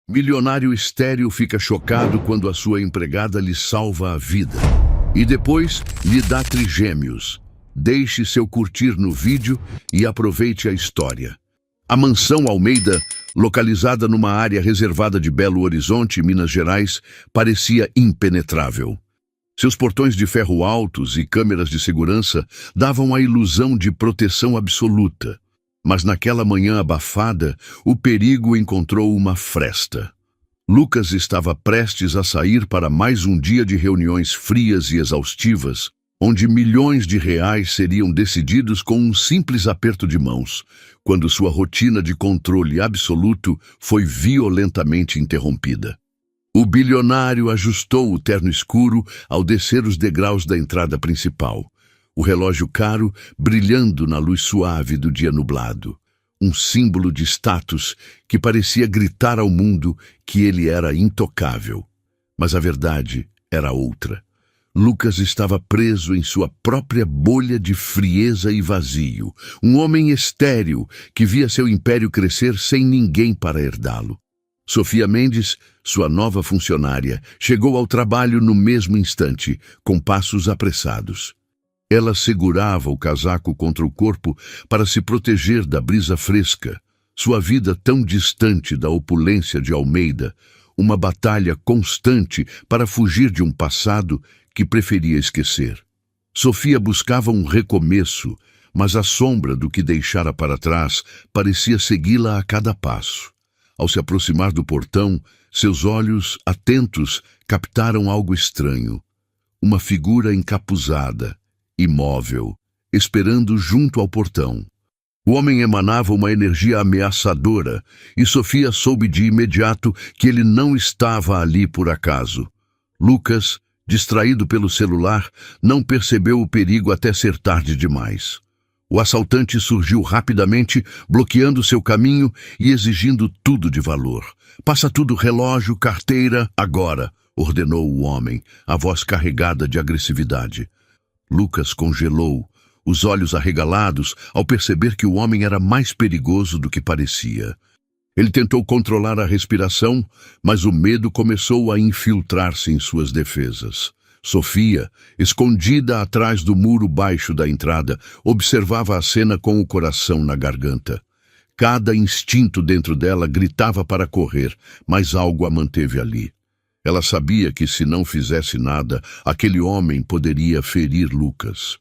Milionário estéril fica chocado quando a sua empregada lhe salva a vida. E depois lhe dá trigêmeos. Deixe seu curtir no vídeo e aproveite a história. A mansão Almeida, localizada numa área reservada de Belo Horizonte, Minas Gerais, parecia impenetrável. Seus portões de ferro altos e câmeras de segurança davam a ilusão de proteção absoluta. Mas naquela manhã abafada, o perigo encontrou uma fresta. Lucas estava prestes a sair para mais um dia de reuniões frias e exaustivas, onde milhões de reais seriam decididos com um simples aperto de mãos, quando sua rotina de controle absoluto foi violentamente interrompida. O bilionário ajustou o terno escuro ao descer os degraus da entrada principal, o relógio caro brilhando na luz suave do dia nublado, um símbolo de status que parecia gritar ao mundo que ele era intocável. Mas a verdade era outra. Lucas estava preso em sua própria bolha de frieza e vazio, um homem estéril que via seu império crescer sem ninguém para herdá-lo. Sofia Mendes, sua nova funcionária, chegou ao trabalho no mesmo instante, com passos apressados. Ela segurava o casaco contra o corpo para se proteger da brisa fresca, sua vida tão distante da opulência de Almeida, uma batalha constante para fugir de um passado que preferia esquecer. Sofia buscava um recomeço, mas a sombra do que deixara para trás parecia segui-la a cada passo. Ao se aproximar do portão, seus olhos, atentos, captaram algo estranho. Uma figura encapuzada, imóvel, esperando junto ao portão. O homem emanava uma energia ameaçadora e Sofia soube de imediato que ele não estava ali por acaso. Lucas, distraído pelo celular, não percebeu o perigo até ser tarde demais. O assaltante surgiu rapidamente, bloqueando seu caminho e exigindo tudo de valor. "Passa tudo, relógio, carteira, agora", ordenou o homem, a voz carregada de agressividade. Lucas congelou, os olhos arregalados, ao perceber que o homem era mais perigoso do que parecia. Ele tentou controlar a respiração, mas o medo começou a infiltrar-se em suas defesas. Sofia, escondida atrás do muro baixo da entrada, observava a cena com o coração na garganta. Cada instinto dentro dela gritava para correr, mas algo a manteve ali. Ela sabia que se não fizesse nada, aquele homem poderia ferir Lucas.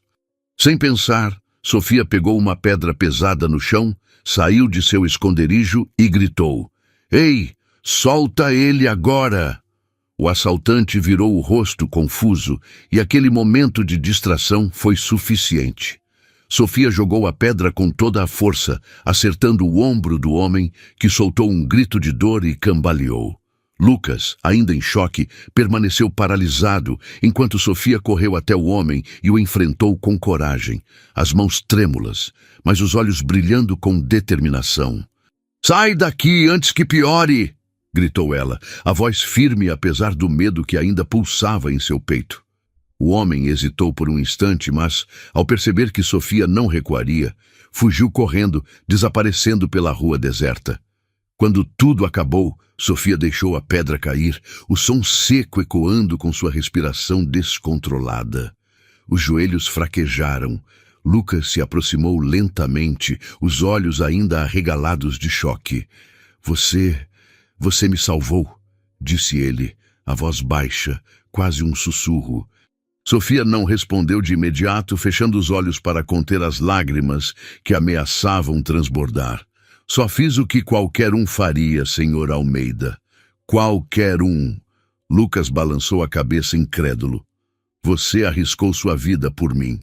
Sem pensar, Sofia pegou uma pedra pesada no chão, saiu de seu esconderijo e gritou: "Ei, solta ele agora!" O assaltante virou o rosto confuso e aquele momento de distração foi suficiente. Sofia jogou a pedra com toda a força, acertando o ombro do homem, que soltou um grito de dor e cambaleou. Lucas, ainda em choque, permaneceu paralisado, enquanto Sofia correu até o homem e o enfrentou com coragem, as mãos trêmulas, mas os olhos brilhando com determinação. "Sai daqui antes que piore!" gritou ela, a voz firme apesar do medo que ainda pulsava em seu peito. O homem hesitou por um instante, mas, ao perceber que Sofia não recuaria, fugiu correndo, desaparecendo pela rua deserta. Quando tudo acabou, Sofia deixou a pedra cair, o som seco ecoando com sua respiração descontrolada. Os joelhos fraquejaram. Lucas se aproximou lentamente, os olhos ainda arregalados de choque. Você me salvou", disse ele, a voz baixa, quase um sussurro. Sofia não respondeu de imediato, fechando os olhos para conter as lágrimas que ameaçavam transbordar. "Só fiz o que qualquer um faria, senhor Almeida. Qualquer um." Lucas balançou a cabeça incrédulo. "Você arriscou sua vida por mim."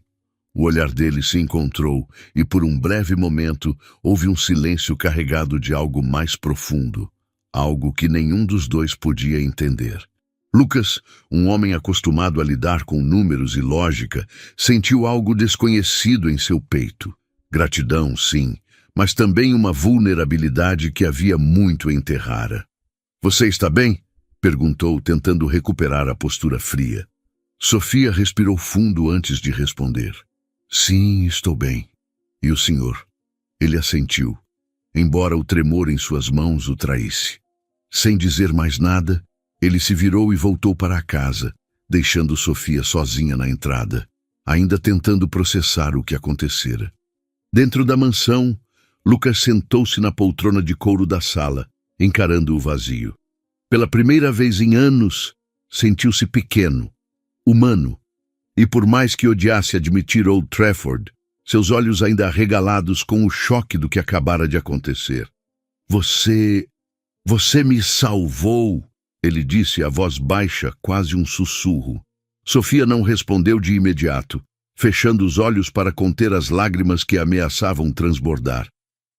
O olhar dele se encontrou e por um breve momento houve um silêncio carregado de algo mais profundo. Algo que nenhum dos dois podia entender. Lucas, um homem acostumado a lidar com números e lógica, sentiu algo desconhecido em seu peito. Gratidão, sim, mas também uma vulnerabilidade que havia muito enterrara. "Você está bem?" perguntou, tentando recuperar a postura fria. Sofia respirou fundo antes de responder. "Sim, estou bem. E o senhor?" Ele assentiu, embora o tremor em suas mãos o traísse. Sem dizer mais nada, ele se virou e voltou para a casa, deixando Sofia sozinha na entrada, ainda tentando processar o que acontecera. Dentro da mansão, Lucas sentou-se na poltrona de couro da sala, encarando o vazio. Pela primeira vez em anos, sentiu-se pequeno, humano, e por mais que odiasse admitir Old Trafford, seus olhos ainda arregalados com o choque do que acabara de acontecer. Você me salvou, ele disse a voz baixa, quase um sussurro. Sofia não respondeu de imediato, fechando os olhos para conter as lágrimas que ameaçavam transbordar.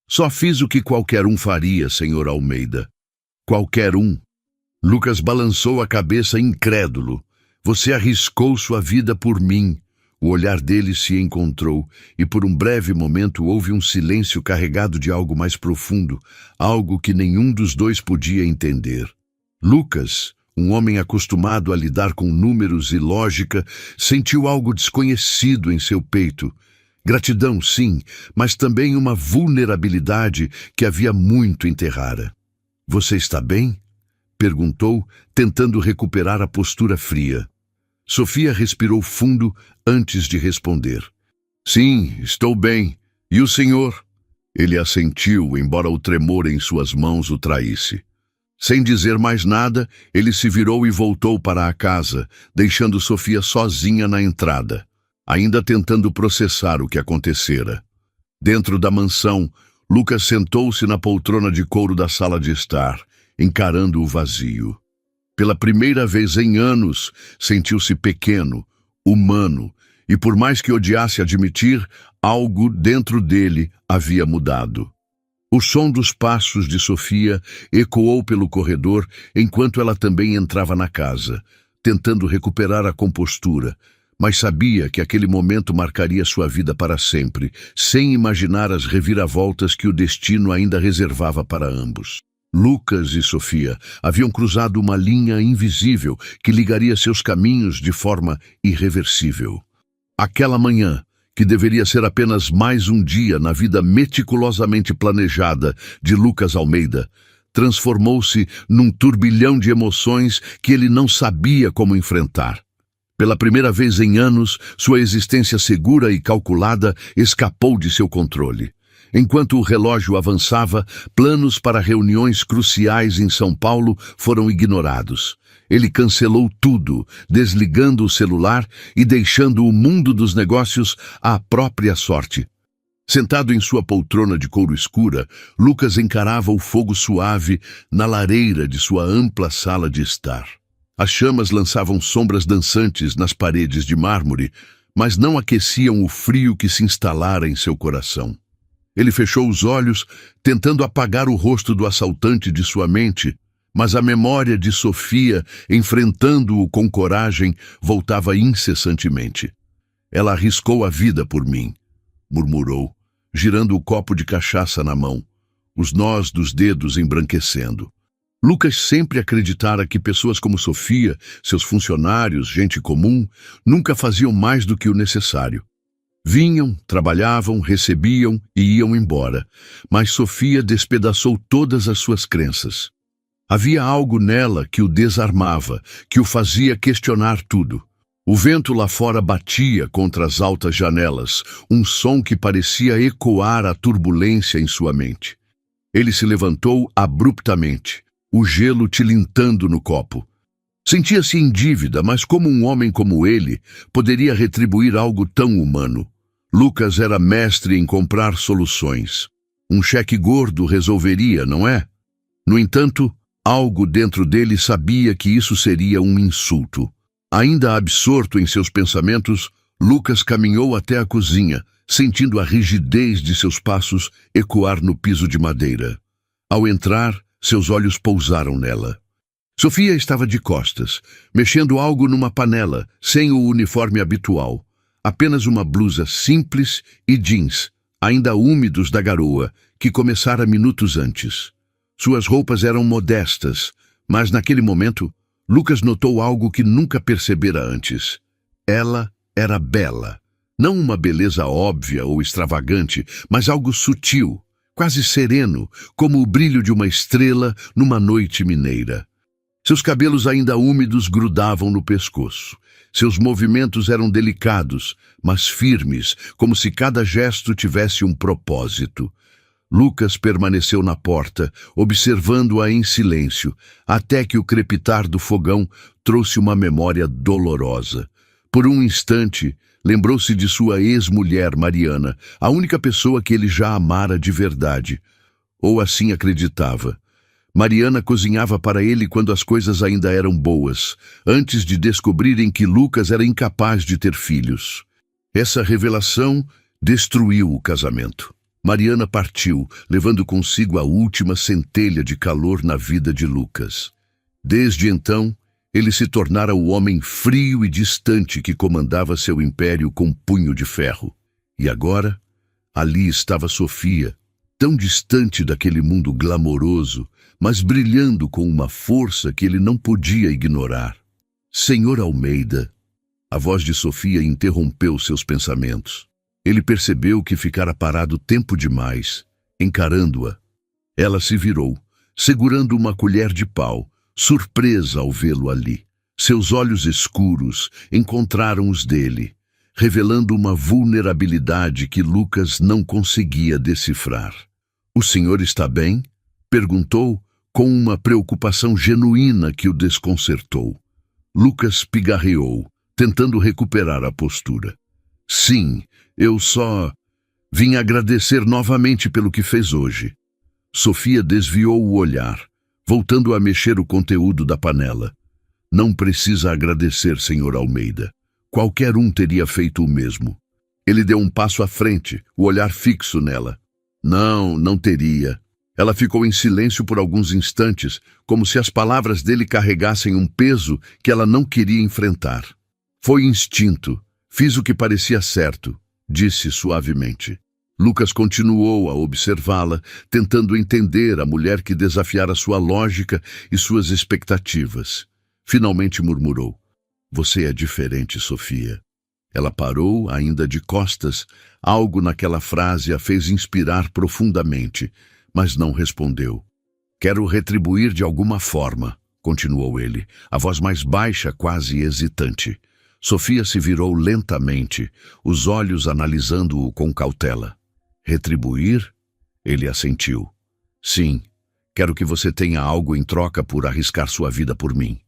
Só fiz o que qualquer um faria, Sr. Almeida. Qualquer um. Lucas balançou a cabeça incrédulo. Você arriscou sua vida por mim. O olhar dele se encontrou, e por um breve momento houve um silêncio carregado de algo mais profundo, algo que nenhum dos dois podia entender. Lucas, um homem acostumado a lidar com números e lógica, sentiu algo desconhecido em seu peito. Gratidão, sim, mas também uma vulnerabilidade que havia muito enterrara. Você está bem? Perguntou, tentando recuperar a postura fria. Sofia respirou fundo antes de responder. Sim, estou bem. E o senhor? Ele assentiu, embora o tremor em suas mãos o traísse. Sem dizer mais nada, ele se virou e voltou para a casa, deixando Sofia sozinha na entrada, ainda tentando processar o que acontecera. Dentro da mansão, Lucas sentou-se na poltrona de couro da sala de estar, encarando o vazio. Pela primeira vez em anos, sentiu-se pequeno, humano, e por mais que odiasse admitir, algo dentro dele havia mudado. O som dos passos de Sofia ecoou pelo corredor enquanto ela também entrava na casa, tentando recuperar a compostura, mas sabia que aquele momento marcaria sua vida para sempre, sem imaginar as reviravoltas que o destino ainda reservava para ambos. Lucas e Sofia haviam cruzado uma linha invisível que ligaria seus caminhos de forma irreversível. Aquela manhã, que deveria ser apenas mais um dia na vida meticulosamente planejada de Lucas Almeida, transformou-se num turbilhão de emoções que ele não sabia como enfrentar. Pela primeira vez em anos, sua existência segura e calculada escapou de seu controle. Enquanto o relógio avançava, planos para reuniões cruciais em São Paulo foram ignorados. Ele cancelou tudo, desligando o celular e deixando o mundo dos negócios à própria sorte. Sentado em sua poltrona de couro escura, Lucas encarava o fogo suave na lareira de sua ampla sala de estar. As chamas lançavam sombras dançantes nas paredes de mármore, mas não aqueciam o frio que se instalara em seu coração. Ele fechou os olhos, tentando apagar o rosto do assaltante de sua mente, mas a memória de Sofia, enfrentando-o com coragem, voltava incessantemente. Ela arriscou a vida por mim, murmurou, girando o copo de cachaça na mão, os nós dos dedos embranquecendo. Lucas sempre acreditara que pessoas como Sofia, seus funcionários, gente comum, nunca faziam mais do que o necessário. Vinham, trabalhavam, recebiam e iam embora, mas Sofia despedaçou todas as suas crenças. Havia algo nela que o desarmava, que o fazia questionar tudo. O vento lá fora batia contra as altas janelas, um som que parecia ecoar a turbulência em sua mente. Ele se levantou abruptamente, o gelo tilintando no copo. Sentia-se em dívida, mas como um homem como ele poderia retribuir algo tão humano? Lucas era mestre em comprar soluções. Um cheque gordo resolveria, não é? No entanto, algo dentro dele sabia que isso seria um insulto. Ainda absorto em seus pensamentos, Lucas caminhou até a cozinha, sentindo a rigidez de seus passos ecoar no piso de madeira. Ao entrar, seus olhos pousaram nela. Sofia estava de costas, mexendo algo numa panela, sem o uniforme habitual. Apenas uma blusa simples e jeans, ainda úmidos da garoa, que começara minutos antes. Suas roupas eram modestas, mas naquele momento, Lucas notou algo que nunca percebera antes. Ela era bela. Não uma beleza óbvia ou extravagante, mas algo sutil, quase sereno, como o brilho de uma estrela numa noite mineira. Seus cabelos ainda úmidos grudavam no pescoço. Seus movimentos eram delicados, mas firmes, como se cada gesto tivesse um propósito. Lucas permaneceu na porta, observando-a em silêncio, até que o crepitar do fogão trouxe uma memória dolorosa. Por um instante, lembrou-se de sua ex-mulher, Mariana, a única pessoa que ele já amara de verdade. Ou assim acreditava. Mariana cozinhava para ele quando as coisas ainda eram boas, antes de descobrirem que Lucas era incapaz de ter filhos. Essa revelação destruiu o casamento. Mariana partiu, levando consigo a última centelha de calor na vida de Lucas. Desde então, ele se tornara o homem frio e distante que comandava seu império com punho de ferro. E agora, ali estava Sofia, tão distante daquele mundo glamouroso, mas brilhando com uma força que ele não podia ignorar. Senhor Almeida, a voz de Sofia interrompeu seus pensamentos. Ele percebeu que ficara parado tempo demais, encarando-a. Ela se virou, segurando uma colher de pau, surpresa ao vê-lo ali. Seus olhos escuros encontraram os dele, revelando uma vulnerabilidade que Lucas não conseguia decifrar. "O senhor está bem?" perguntou, com uma preocupação genuína que o desconcertou. Lucas pigarreou, tentando recuperar a postura. "Sim, eu só vim agradecer novamente pelo que fez hoje." Sofia desviou o olhar, voltando a mexer o conteúdo da panela. "Não precisa agradecer, senhor Almeida. Qualquer um teria feito o mesmo." Ele deu um passo à frente, o olhar fixo nela. Não teria." Ela ficou em silêncio por alguns instantes, como se as palavras dele carregassem um peso que ela não queria enfrentar. "Foi instinto. Fiz o que parecia certo", disse suavemente. Lucas continuou a observá-la, tentando entender a mulher que desafiara sua lógica e suas expectativas. Finalmente murmurou: "Você é diferente, Sofia." Ela parou, ainda de costas. Algo naquela frase a fez inspirar profundamente, mas não respondeu. "Quero retribuir de alguma forma", continuou ele, a voz mais baixa, quase hesitante. Sofia se virou lentamente, os olhos analisando-o com cautela. "Retribuir?" Ele assentiu. "Sim, quero que você tenha algo em troca por arriscar sua vida por mim."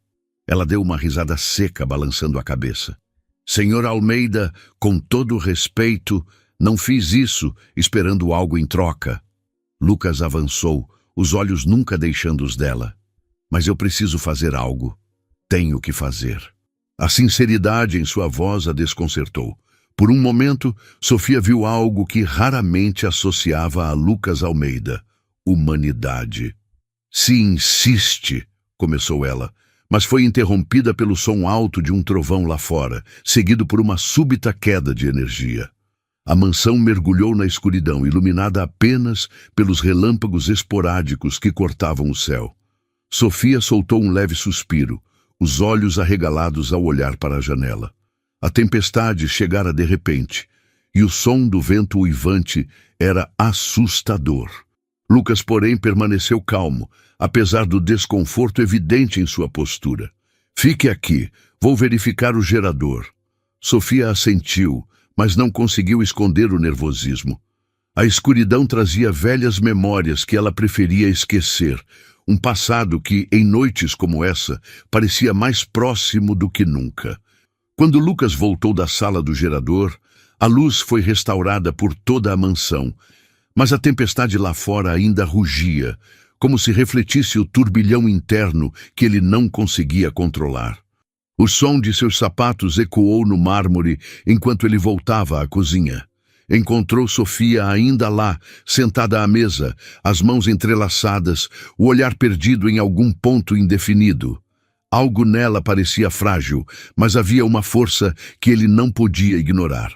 Ela deu uma risada seca, balançando a cabeça. "Senhor Almeida, com todo respeito, não fiz isso esperando algo em troca." Lucas avançou, os olhos nunca deixando os dela. "Mas eu preciso fazer algo. Tenho que fazer." A sinceridade em sua voz a desconcertou. Por um momento, Sofia viu algo que raramente associava a Lucas Almeida: humanidade. "Se insiste", começou ela, mas foi interrompida pelo som alto de um trovão lá fora, seguido por uma súbita queda de energia. A mansão mergulhou na escuridão, iluminada apenas pelos relâmpagos esporádicos que cortavam o céu. Sofia soltou um leve suspiro, os olhos arregalados ao olhar para a janela. A tempestade chegara de repente, e o som do vento uivante era assustador. Lucas, porém, permaneceu calmo, apesar do desconforto evidente em sua postura. "Fique aqui, vou verificar o gerador." Sofia assentiu, mas não conseguiu esconder o nervosismo. A escuridão trazia velhas memórias que ela preferia esquecer, um passado que, em noites como essa, parecia mais próximo do que nunca. Quando Lucas voltou da sala do gerador, a luz foi restaurada por toda a mansão, mas a tempestade lá fora ainda rugia, como se refletisse o turbilhão interno que ele não conseguia controlar. O som de seus sapatos ecoou no mármore enquanto ele voltava à cozinha. Encontrou Sofia ainda lá, sentada à mesa, as mãos entrelaçadas, o olhar perdido em algum ponto indefinido. Algo nela parecia frágil, mas havia uma força que ele não podia ignorar.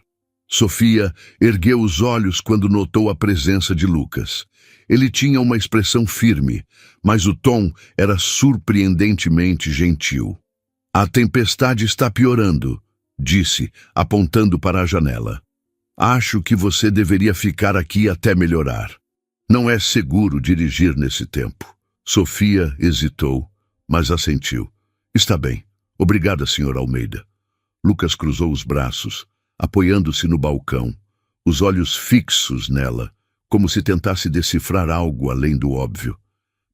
Sofia ergueu os olhos quando notou a presença de Lucas. Ele tinha uma expressão firme, mas o tom era surpreendentemente gentil. "A tempestade está piorando", disse, apontando para a janela. "Acho que você deveria ficar aqui até melhorar." Não é seguro dirigir nesse tempo. Sofia hesitou, mas assentiu. Está bem. Obrigada, Sr. Almeida. Lucas cruzou os braços, apoiando-se no balcão, os olhos fixos nela, como se tentasse decifrar algo além do óbvio.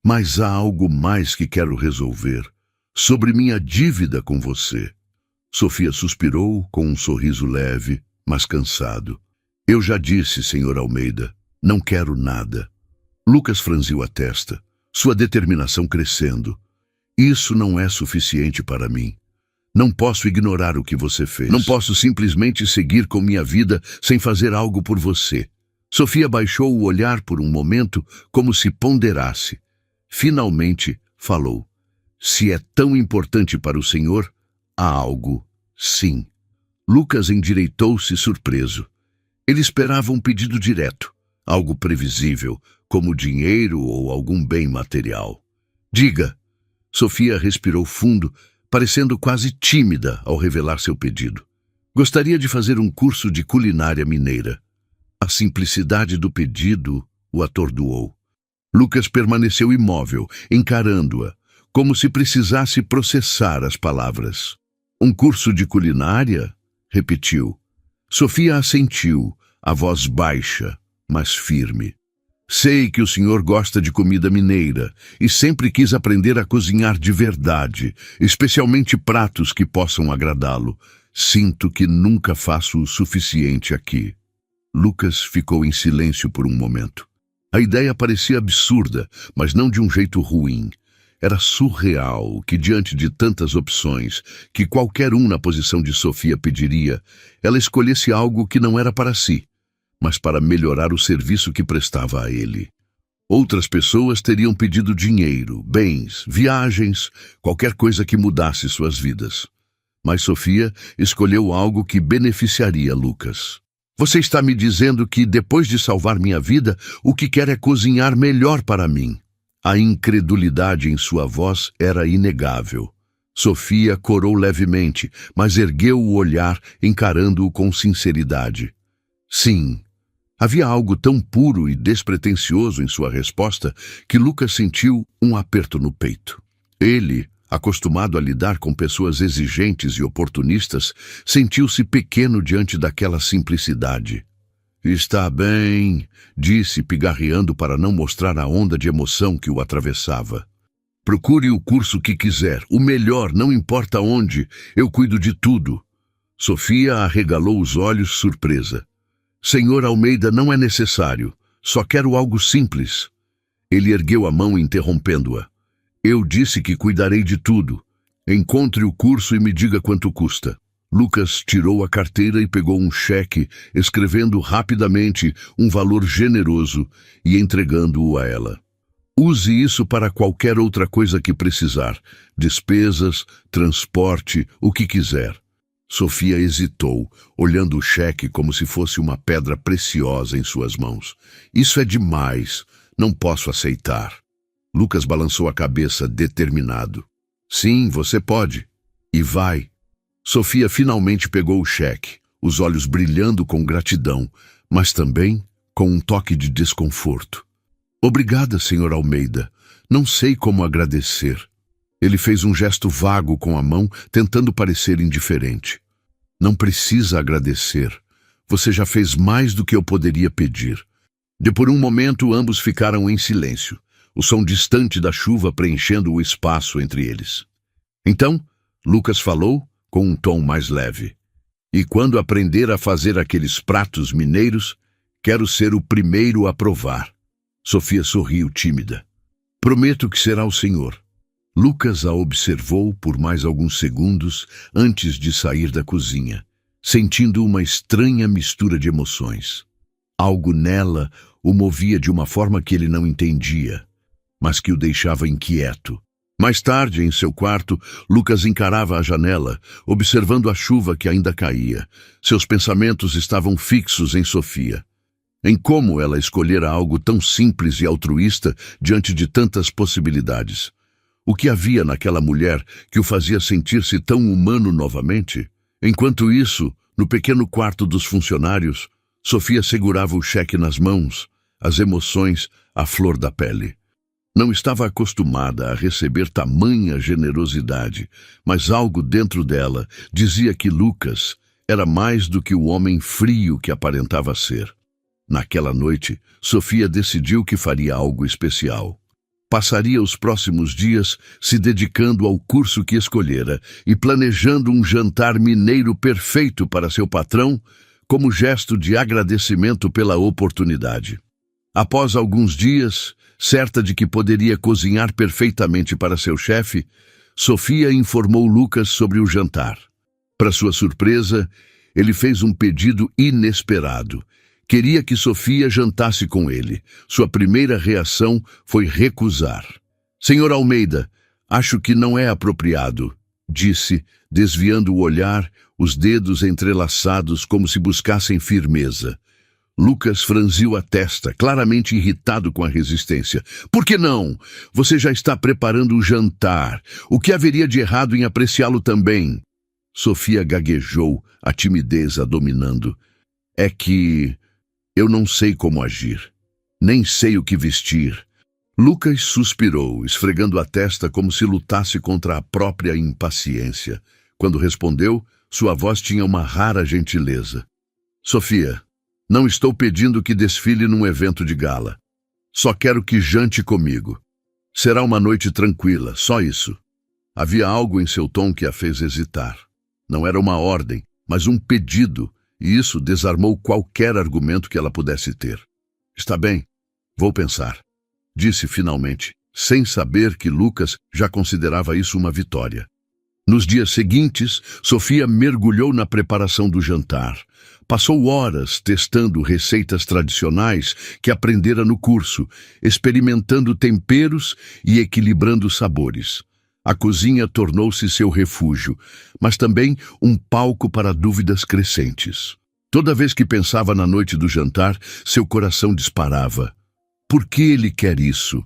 Mas há algo mais que quero resolver, sobre minha dívida com você. Sofia suspirou com um sorriso leve, mas cansado. Eu já disse, Sr. Almeida, não quero nada. Lucas franziu a testa, sua determinação crescendo. Isso não é suficiente para mim. Não posso ignorar o que você fez. Não posso simplesmente seguir com minha vida sem fazer algo por você. Sofia baixou o olhar por um momento, como se ponderasse. Finalmente falou. Se é tão importante para o senhor, há algo, sim. Lucas endireitou-se surpreso. Ele esperava um pedido direto, algo previsível, como dinheiro ou algum bem material. Diga. Sofia respirou fundo, parecendo quase tímida ao revelar seu pedido. Gostaria de fazer um curso de culinária mineira. A simplicidade do pedido o atordoou. Lucas permaneceu imóvel, encarando-a, como se precisasse processar as palavras. Um curso de culinária? Repetiu. Sofia assentiu, a voz baixa, mas firme. Sei que o senhor gosta de comida mineira e sempre quis aprender a cozinhar de verdade, especialmente pratos que possam agradá-lo. Sinto que nunca faço o suficiente aqui. Lucas ficou em silêncio por um momento. A ideia parecia absurda, mas não de um jeito ruim. Era surreal que, diante de tantas opções, que qualquer um na posição de Sofia pediria, ela escolhesse algo que não era para si, mas para melhorar o serviço que prestava a ele. Outras pessoas teriam pedido dinheiro, bens, viagens, qualquer coisa que mudasse suas vidas. Mas Sofia escolheu algo que beneficiaria Lucas. Você está me dizendo que, depois de salvar minha vida, o que quer é cozinhar melhor para mim. A incredulidade em sua voz era inegável. Sofia corou levemente, mas ergueu o olhar, encarando-o com sinceridade. Sim. Havia algo tão puro e despretensioso em sua resposta que Lucas sentiu um aperto no peito. Ele, acostumado a lidar com pessoas exigentes e oportunistas, sentiu-se pequeno diante daquela simplicidade. Está bem, disse, pigarreando para não mostrar a onda de emoção que o atravessava. Procure o curso que quiser, o melhor, não importa onde, eu cuido de tudo. Sofia arregalou os olhos, surpresa. Senhor Almeida, não é necessário. Só quero algo simples. Ele ergueu a mão, interrompendo-a. Eu disse que cuidarei de tudo. Encontre o curso e me diga quanto custa. Lucas tirou a carteira e pegou um cheque, escrevendo rapidamente um valor generoso e entregando-o a ela. Use isso para qualquer outra coisa que precisar. Despesas, transporte, o que quiser. Sofia hesitou, olhando o cheque como se fosse uma pedra preciosa em suas mãos. Isso é demais. Não posso aceitar. Lucas balançou a cabeça, determinado. Sim, você pode. E vai. Sofia finalmente pegou o cheque, os olhos brilhando com gratidão, mas também com um toque de desconforto. Obrigada, Sr. Almeida. Não sei como agradecer. Ele fez um gesto vago com a mão, tentando parecer indiferente. Não precisa agradecer. Você já fez mais do que eu poderia pedir. Por um momento, ambos ficaram em silêncio, o som distante da chuva preenchendo o espaço entre eles. Então, Lucas falou com um tom mais leve. E quando aprender a fazer aqueles pratos mineiros, quero ser o primeiro a provar. Sofia sorriu tímida. Prometo que será o senhor. Lucas a observou por mais alguns segundos antes de sair da cozinha, sentindo uma estranha mistura de emoções. Algo nela o movia de uma forma que ele não entendia, mas que o deixava inquieto. Mais tarde, em seu quarto, Lucas encarava a janela, observando a chuva que ainda caía. Seus pensamentos estavam fixos em Sofia. Em como ela escolhera algo tão simples e altruísta diante de tantas possibilidades. O que havia naquela mulher que o fazia sentir-se tão humano novamente? Enquanto isso, no pequeno quarto dos funcionários, Sofia segurava o cheque nas mãos, as emoções à flor da pele. Não estava acostumada a receber tamanha generosidade, mas algo dentro dela dizia que Lucas era mais do que o homem frio que aparentava ser. Naquela noite, Sofia decidiu que faria algo especial. Passaria os próximos dias se dedicando ao curso que escolhera e planejando um jantar mineiro perfeito para seu patrão, como gesto de agradecimento pela oportunidade. Após alguns dias, certa de que poderia cozinhar perfeitamente para seu chefe, Sofia informou Lucas sobre o jantar. Para sua surpresa, ele fez um pedido inesperado. Queria que Sofia jantasse com ele. Sua primeira reação foi recusar. "Senhor Almeida, acho que não é apropriado", disse, desviando o olhar, os dedos entrelaçados como se buscassem firmeza. Lucas franziu a testa, claramente irritado com a resistência. "Por que não? Você já está preparando o jantar. O que haveria de errado em apreciá-lo também?" Sofia gaguejou, a timidez a dominando. "É que eu não sei como agir. Nem sei o que vestir." Lucas suspirou, esfregando a testa como se lutasse contra a própria impaciência. Quando respondeu, sua voz tinha uma rara gentileza. "Sofia, não estou pedindo que desfile num evento de gala. Só quero que jante comigo. Será uma noite tranquila, só isso." Havia algo em seu tom que a fez hesitar. Não era uma ordem, mas um pedido, e isso desarmou qualquer argumento que ela pudesse ter. "Está bem, vou pensar", disse finalmente, sem saber que Lucas já considerava isso uma vitória. Nos dias seguintes, Sofia mergulhou na preparação do jantar. Passou horas testando receitas tradicionais que aprendera no curso, experimentando temperos e equilibrando sabores. A cozinha tornou-se seu refúgio, mas também um palco para dúvidas crescentes. Toda vez que pensava na noite do jantar, seu coração disparava. Por que ele quer isso?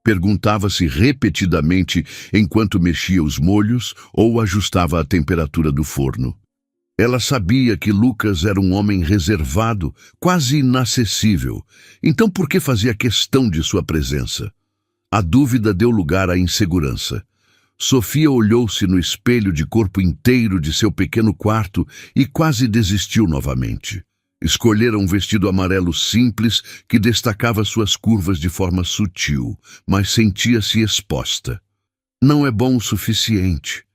Perguntava-se repetidamente enquanto mexia os molhos ou ajustava a temperatura do forno. Ela sabia que Lucas era um homem reservado, quase inacessível. Então por que fazia questão de sua presença? A dúvida deu lugar à insegurança. Sofia olhou-se no espelho de corpo inteiro de seu pequeno quarto e quase desistiu novamente. Escolhera um vestido amarelo simples que destacava suas curvas de forma sutil, mas sentia-se exposta. "Não é bom o suficiente",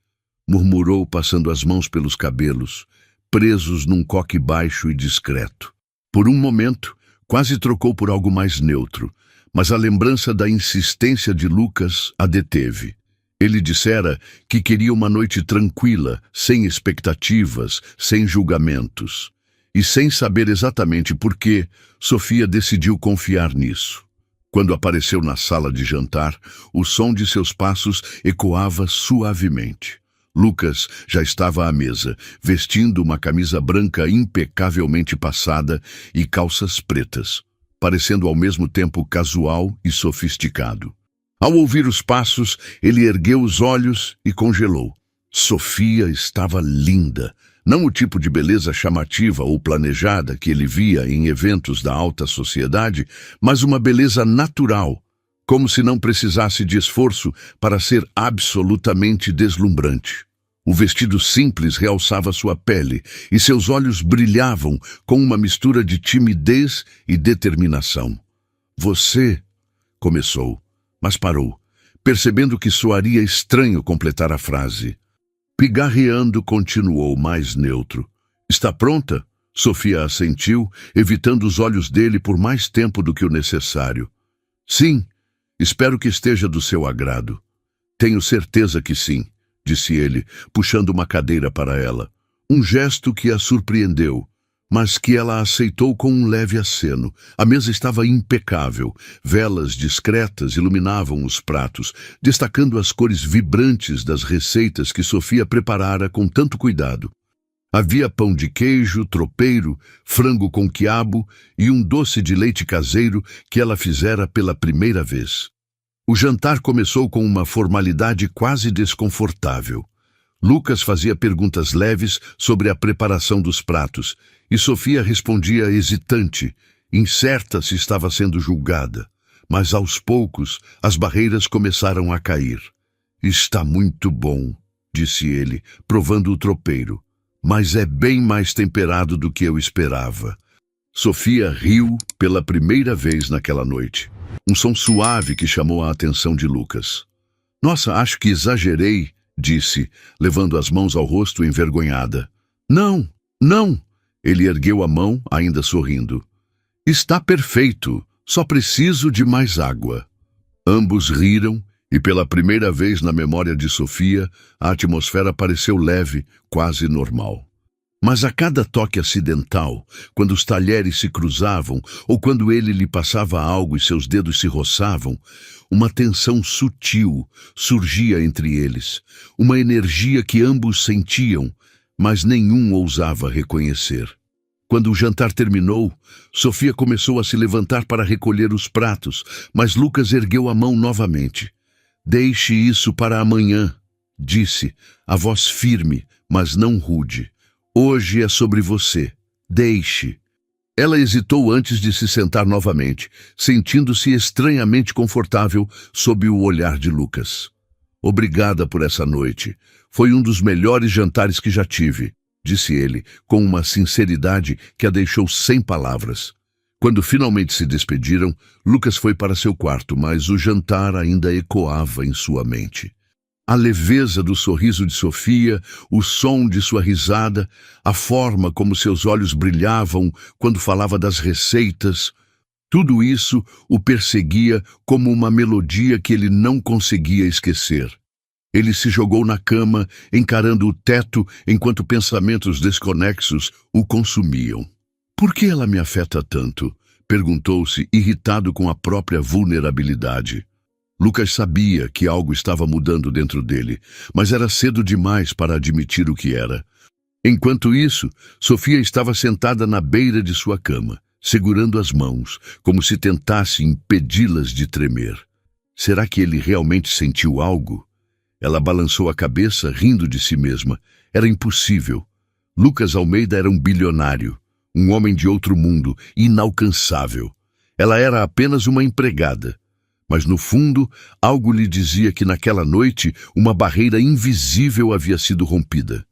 murmurou passando as mãos pelos cabelos, presos num coque baixo e discreto. Por um momento, quase trocou por algo mais neutro, mas a lembrança da insistência de Lucas a deteve. Ele dissera que queria uma noite tranquila, sem expectativas, sem julgamentos. E sem saber exatamente por quê, Sofia decidiu confiar nisso. Quando apareceu na sala de jantar, o som de seus passos ecoava suavemente. Lucas já estava à mesa, vestindo uma camisa branca impecavelmente passada e calças pretas, parecendo ao mesmo tempo casual e sofisticado. Ao ouvir os passos, ele ergueu os olhos e congelou. Sofia estava linda, não o tipo de beleza chamativa ou planejada que ele via em eventos da alta sociedade, mas uma beleza natural, como se não precisasse de esforço para ser absolutamente deslumbrante. O vestido simples realçava sua pele e seus olhos brilhavam com uma mistura de timidez e determinação. "Você", começou, mas parou, percebendo que soaria estranho completar a frase. Pigarreando, continuou mais neutro. "Está pronta?" Sofia assentiu, evitando os olhos dele por mais tempo do que o necessário. "Sim, espero que esteja do seu agrado." "Tenho certeza que sim", disse ele, puxando uma cadeira para ela. Um gesto que a surpreendeu, mas que ela aceitou com um leve aceno. A mesa estava impecável. Velas discretas iluminavam os pratos, destacando as cores vibrantes das receitas que Sofia preparara com tanto cuidado. Havia pão de queijo, tropeiro, frango com quiabo e um doce de leite caseiro que ela fizera pela primeira vez. O jantar começou com uma formalidade quase desconfortável. Lucas fazia perguntas leves sobre a preparação dos pratos, e Sofia respondia hesitante, incerta se estava sendo julgada, mas aos poucos as barreiras começaram a cair. Está muito bom, disse ele, provando o tropeiro, mas é bem mais temperado do que eu esperava. Sofia riu pela primeira vez naquela noite. Um som suave que chamou a atenção de Lucas. Nossa, acho que exagerei, disse, levando as mãos ao rosto envergonhada. Não, não! Ele ergueu a mão, ainda sorrindo. Está perfeito, só preciso de mais água. Ambos riram e pela primeira vez na memória de Sofia, a atmosfera pareceu leve, quase normal. Mas a cada toque acidental, quando os talheres se cruzavam ou quando ele lhe passava algo e seus dedos se roçavam, uma tensão sutil surgia entre eles, uma energia que ambos sentiam, mas nenhum ousava reconhecer. Quando o jantar terminou, Sofia começou a se levantar para recolher os pratos, mas Lucas ergueu a mão novamente. Deixe isso para amanhã, disse, a voz firme, mas não rude. Hoje é sobre você. Deixe. Ela hesitou antes de se sentar novamente, sentindo-se estranhamente confortável sob o olhar de Lucas. Obrigada por essa noite. Foi um dos melhores jantares que já tive, disse ele, com uma sinceridade que a deixou sem palavras. Quando finalmente se despediram, Lucas foi para seu quarto, mas o jantar ainda ecoava em sua mente. A leveza do sorriso de Sofia, o som de sua risada, a forma como seus olhos brilhavam quando falava das receitas, tudo isso o perseguia como uma melodia que ele não conseguia esquecer. Ele se jogou na cama, encarando o teto enquanto pensamentos desconexos o consumiam. Por que ela me afeta tanto? Perguntou-se, irritado com a própria vulnerabilidade. Lucas sabia que algo estava mudando dentro dele, mas era cedo demais para admitir o que era. Enquanto isso, Sofia estava sentada na beira de sua cama, segurando as mãos, como se tentasse impedi-las de tremer. Será que ele realmente sentiu algo? Ela balançou a cabeça, rindo de si mesma. Era impossível. Lucas Almeida era um bilionário, um homem de outro mundo, inalcançável. Ela era apenas uma empregada. Mas no fundo, algo lhe dizia que naquela noite uma barreira invisível havia sido rompida.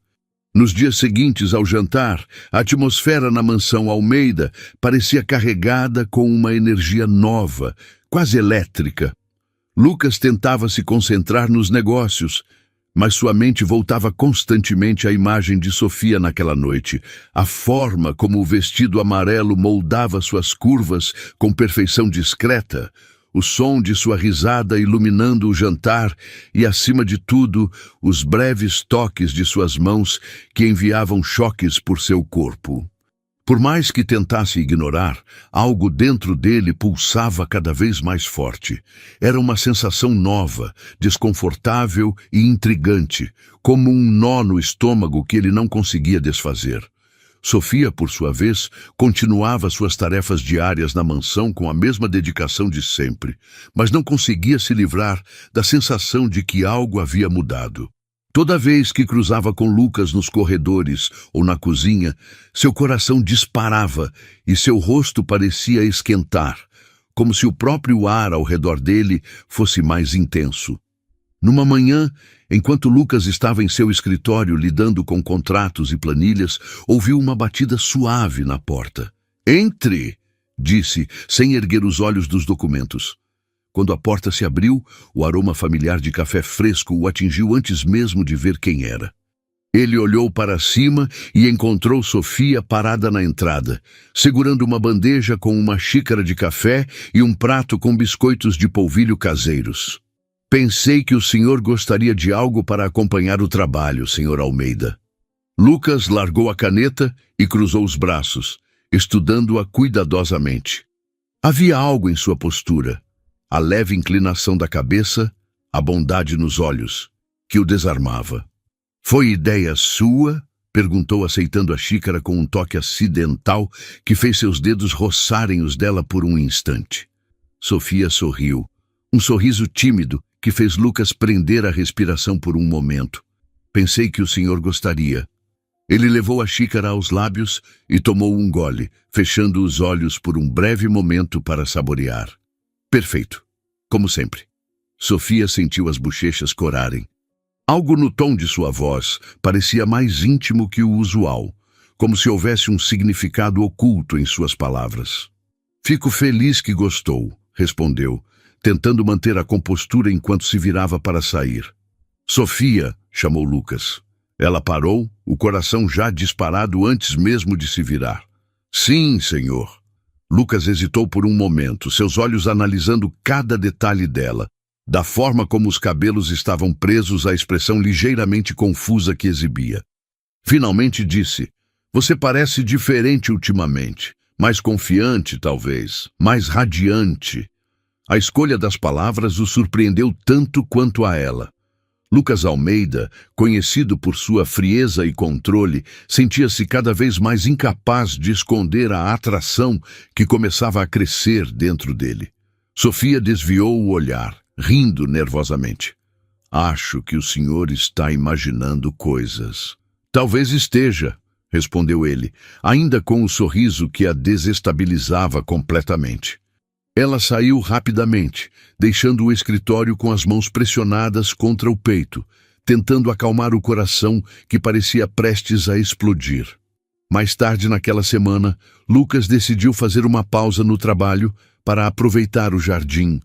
Nos dias seguintes ao jantar, a atmosfera na mansão Almeida parecia carregada com uma energia nova, quase elétrica. Lucas tentava se concentrar nos negócios, mas sua mente voltava constantemente à imagem de Sofia naquela noite, a forma como o vestido amarelo moldava suas curvas com perfeição discreta, o som de sua risada iluminando o jantar e, acima de tudo, os breves toques de suas mãos que enviavam choques por seu corpo. Por mais que tentasse ignorar, algo dentro dele pulsava cada vez mais forte. Era uma sensação nova, desconfortável e intrigante, como um nó no estômago que ele não conseguia desfazer. Sofia, por sua vez, continuava suas tarefas diárias na mansão com a mesma dedicação de sempre, mas não conseguia se livrar da sensação de que algo havia mudado. Toda vez que cruzava com Lucas nos corredores ou na cozinha, seu coração disparava e seu rosto parecia esquentar, como se o próprio ar ao redor dele fosse mais intenso. Numa manhã, enquanto Lucas estava em seu escritório lidando com contratos e planilhas, ouviu uma batida suave na porta. "Entre!", disse, sem erguer os olhos dos documentos. Quando a porta se abriu, o aroma familiar de café fresco o atingiu antes mesmo de ver quem era. Ele olhou para cima e encontrou Sofia parada na entrada, segurando uma bandeja com uma xícara de café e um prato com biscoitos de polvilho caseiros. "Pensei que o senhor gostaria de algo para acompanhar o trabalho, senhor Almeida." Lucas largou a caneta e cruzou os braços, estudando-a cuidadosamente. Havia algo em sua postura, a leve inclinação da cabeça, a bondade nos olhos, que o desarmava. "Foi ideia sua?", perguntou, aceitando a xícara com um toque acidental que fez seus dedos roçarem os dela por um instante. Sofia sorriu, um sorriso tímido que fez Lucas prender a respiração por um momento. "Pensei que o senhor gostaria." Ele levou a xícara aos lábios e tomou um gole, fechando os olhos por um breve momento para saborear. Perfeito, como sempre. Sofia sentiu as bochechas corarem. Algo no tom de sua voz parecia mais íntimo que o usual, como se houvesse um significado oculto em suas palavras. Fico feliz que gostou, respondeu, tentando manter a compostura enquanto se virava para sair. Sofia, chamou Lucas. Ela parou, o coração já disparado antes mesmo de se virar. Sim, senhor. Lucas hesitou por um momento, seus olhos analisando cada detalhe dela, da forma como os cabelos estavam presos à expressão ligeiramente confusa que exibia. Finalmente disse: "Você parece diferente ultimamente. Mais confiante, talvez. Mais radiante." A escolha das palavras o surpreendeu tanto quanto a ela. Lucas Almeida, conhecido por sua frieza e controle, sentia-se cada vez mais incapaz de esconder a atração que começava a crescer dentro dele. Sofia desviou o olhar, rindo nervosamente. "Acho que o senhor está imaginando coisas." "Talvez esteja", respondeu ele, ainda com o sorriso que a desestabilizava completamente. Ela saiu rapidamente, deixando o escritório com as mãos pressionadas contra o peito, tentando acalmar o coração que parecia prestes a explodir. Mais tarde naquela semana, Lucas decidiu fazer uma pausa no trabalho para aproveitar o jardim,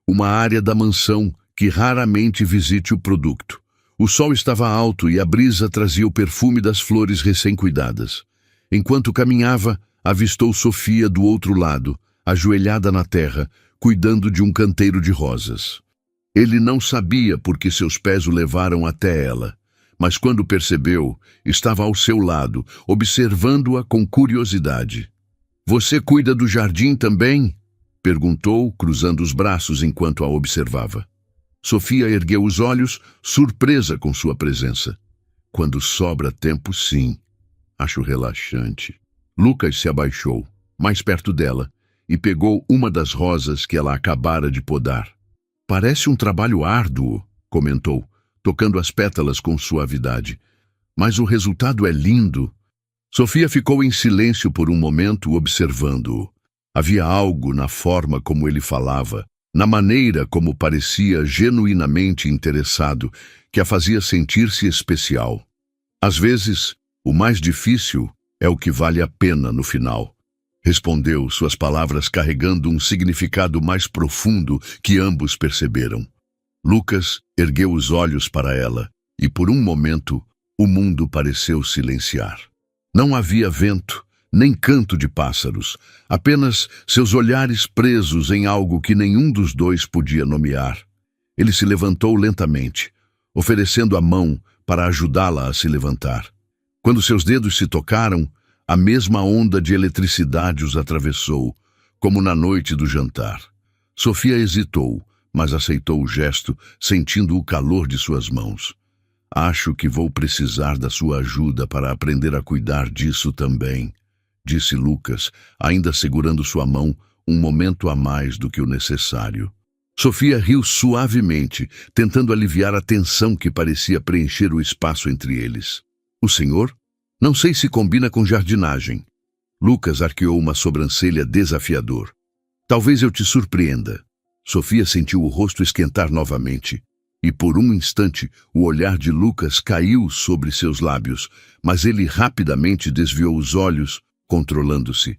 uma área da mansão que raramente visite o produto. O sol estava alto e a brisa trazia o perfume das flores recém-cuidadas. Enquanto caminhava, avistou Sofia do outro lado, ajoelhada na terra, cuidando de um canteiro de rosas. Ele não sabia por que seus pés o levaram até ela, mas quando percebeu, estava ao seu lado, observando-a com curiosidade. "Você cuida do jardim também?" perguntou, cruzando os braços enquanto a observava. Sofia ergueu os olhos, surpresa com sua presença. "Quando sobra tempo, sim. Acho relaxante." Lucas se abaixou, mais perto dela, e pegou uma das rosas que ela acabara de podar. "Parece um trabalho árduo", comentou, tocando as pétalas com suavidade. "Mas o resultado é lindo." Sofia ficou em silêncio por um momento, observando-o. Havia algo na forma como ele falava, na maneira como parecia genuinamente interessado, que a fazia sentir-se especial. Às vezes, o mais difícil é o que vale a pena no final. Respondeu, suas palavras carregando um significado mais profundo que ambos perceberam. Lucas ergueu os olhos para ela e, por um momento, o mundo pareceu silenciar. Não havia vento, nem canto de pássaros, apenas seus olhares presos em algo que nenhum dos dois podia nomear. Ele se levantou lentamente, oferecendo a mão para ajudá-la a se levantar. Quando seus dedos se tocaram, a mesma onda de eletricidade os atravessou, como na noite do jantar. Sofia hesitou, mas aceitou o gesto, sentindo o calor de suas mãos. "Acho que vou precisar da sua ajuda para aprender a cuidar disso também", disse Lucas, ainda segurando sua mão um momento a mais do que o necessário. Sofia riu suavemente, tentando aliviar a tensão que parecia preencher o espaço entre eles. "O senhor? Não sei se combina com jardinagem." Lucas arqueou uma sobrancelha desafiador. "Talvez eu te surpreenda." Sofia sentiu o rosto esquentar novamente, e por um instante o olhar de Lucas caiu sobre seus lábios, mas ele rapidamente desviou os olhos, controlando-se.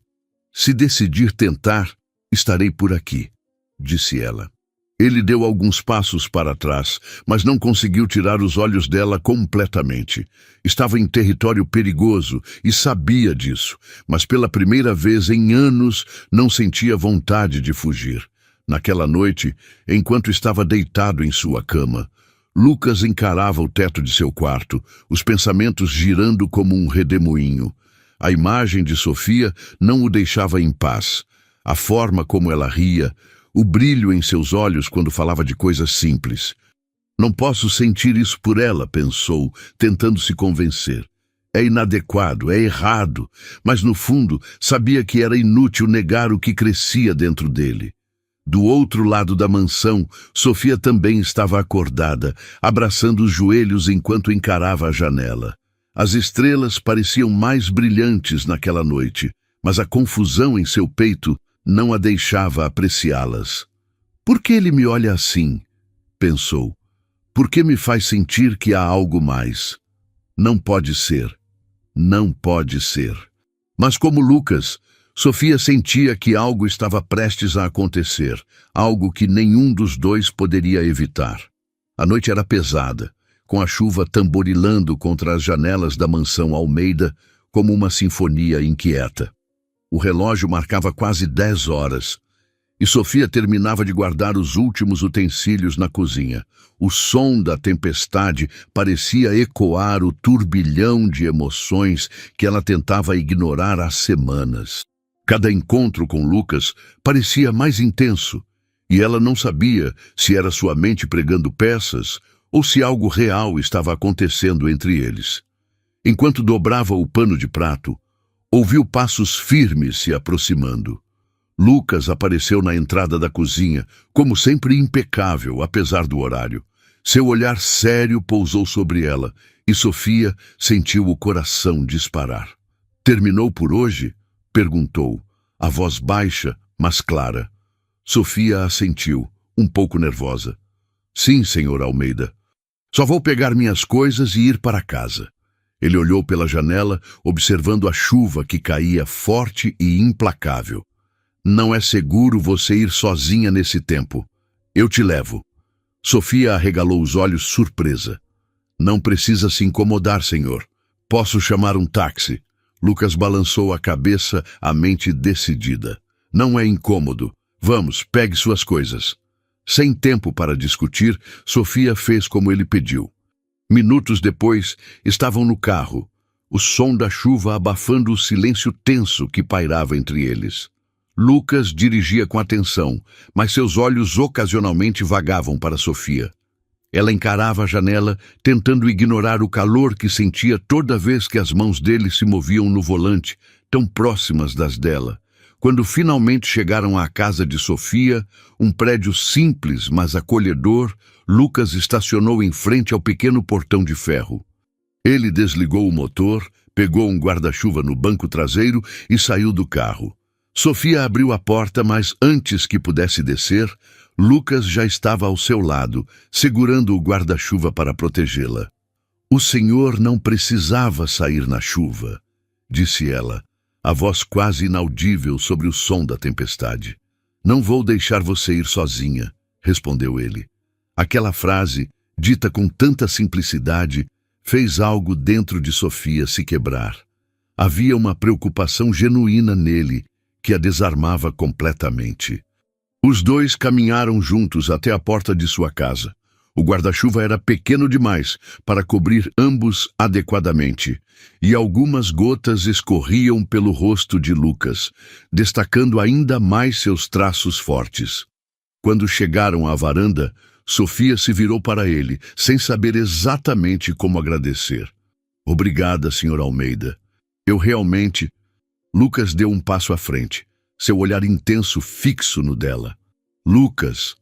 "Se decidir tentar, estarei por aqui", disse ela. Ele deu alguns passos para trás, mas não conseguiu tirar os olhos dela completamente. Estava em território perigoso e sabia disso, mas pela primeira vez em anos não sentia vontade de fugir. Naquela noite, enquanto estava deitado em sua cama, Lucas encarava o teto de seu quarto, os pensamentos girando como um redemoinho. A imagem de Sofia não o deixava em paz. A forma como ela ria, o brilho em seus olhos quando falava de coisas simples. "Não posso sentir isso por ela", pensou, tentando se convencer. "É inadequado, é errado", mas no fundo sabia que era inútil negar o que crescia dentro dele. Do outro lado da mansão, Sofia também estava acordada, abraçando os joelhos enquanto encarava a janela. As estrelas pareciam mais brilhantes naquela noite, mas a confusão em seu peito não a deixava apreciá-las. Por que ele me olha assim? Pensou. Por que me faz sentir que há algo mais? Não pode ser. Não pode ser. Mas como Lucas, Sofia sentia que algo estava prestes a acontecer, algo que nenhum dos dois poderia evitar. A noite era pesada, com a chuva tamborilando contra as janelas da mansão Almeida como uma sinfonia inquieta. O relógio marcava quase 10 horas, e Sofia terminava de guardar os últimos utensílios na cozinha. O som da tempestade parecia ecoar o turbilhão de emoções que ela tentava ignorar há semanas. Cada encontro com Lucas parecia mais intenso, e ela não sabia se era sua mente pregando peças ou se algo real estava acontecendo entre eles. Enquanto dobrava o pano de prato, ouviu passos firmes se aproximando. Lucas apareceu na entrada da cozinha, como sempre impecável, apesar do horário. Seu olhar sério pousou sobre ela, e Sofia sentiu o coração disparar. "Terminou por hoje?" perguntou, a voz baixa, mas clara. Sofia assentiu, um pouco nervosa. "Sim, senhor Almeida. Só vou pegar minhas coisas e ir para casa." Ele olhou pela janela, observando a chuva que caía forte e implacável. "Não é seguro você ir sozinha nesse tempo. Eu te levo." Sofia arregalou os olhos surpresa. "Não precisa se incomodar, senhor. Posso chamar um táxi." Lucas balançou a cabeça, a mente decidida. "Não é incômodo. Vamos, pegue suas coisas." Sem tempo para discutir, Sofia fez como ele pediu. Minutos depois, estavam no carro, o som da chuva abafando o silêncio tenso que pairava entre eles. Lucas dirigia com atenção, mas seus olhos ocasionalmente vagavam para Sofia. Ela encarava a janela, tentando ignorar o calor que sentia toda vez que as mãos dele se moviam no volante, tão próximas das dela. Quando finalmente chegaram à casa de Sofia, um prédio simples, mas acolhedor, Lucas estacionou em frente ao pequeno portão de ferro. Ele desligou o motor, pegou um guarda-chuva no banco traseiro e saiu do carro. Sofia abriu a porta, mas antes que pudesse descer, Lucas já estava ao seu lado, segurando o guarda-chuva para protegê-la. "O senhor não precisava sair na chuva", disse ela, a voz quase inaudível sobre o som da tempestade. "Não vou deixar você ir sozinha", respondeu ele. Aquela frase, dita com tanta simplicidade, fez algo dentro de Sofia se quebrar. Havia uma preocupação genuína nele, que a desarmava completamente. Os dois caminharam juntos até a porta de sua casa. O guarda-chuva era pequeno demais para cobrir ambos adequadamente, e algumas gotas escorriam pelo rosto de Lucas, destacando ainda mais seus traços fortes. Quando chegaram à varanda, Sofia se virou para ele, sem saber exatamente como agradecer. "Obrigada, Sr. Almeida. Eu realmente..." Lucas deu um passo à frente, seu olhar intenso fixo no dela. "Lucas..."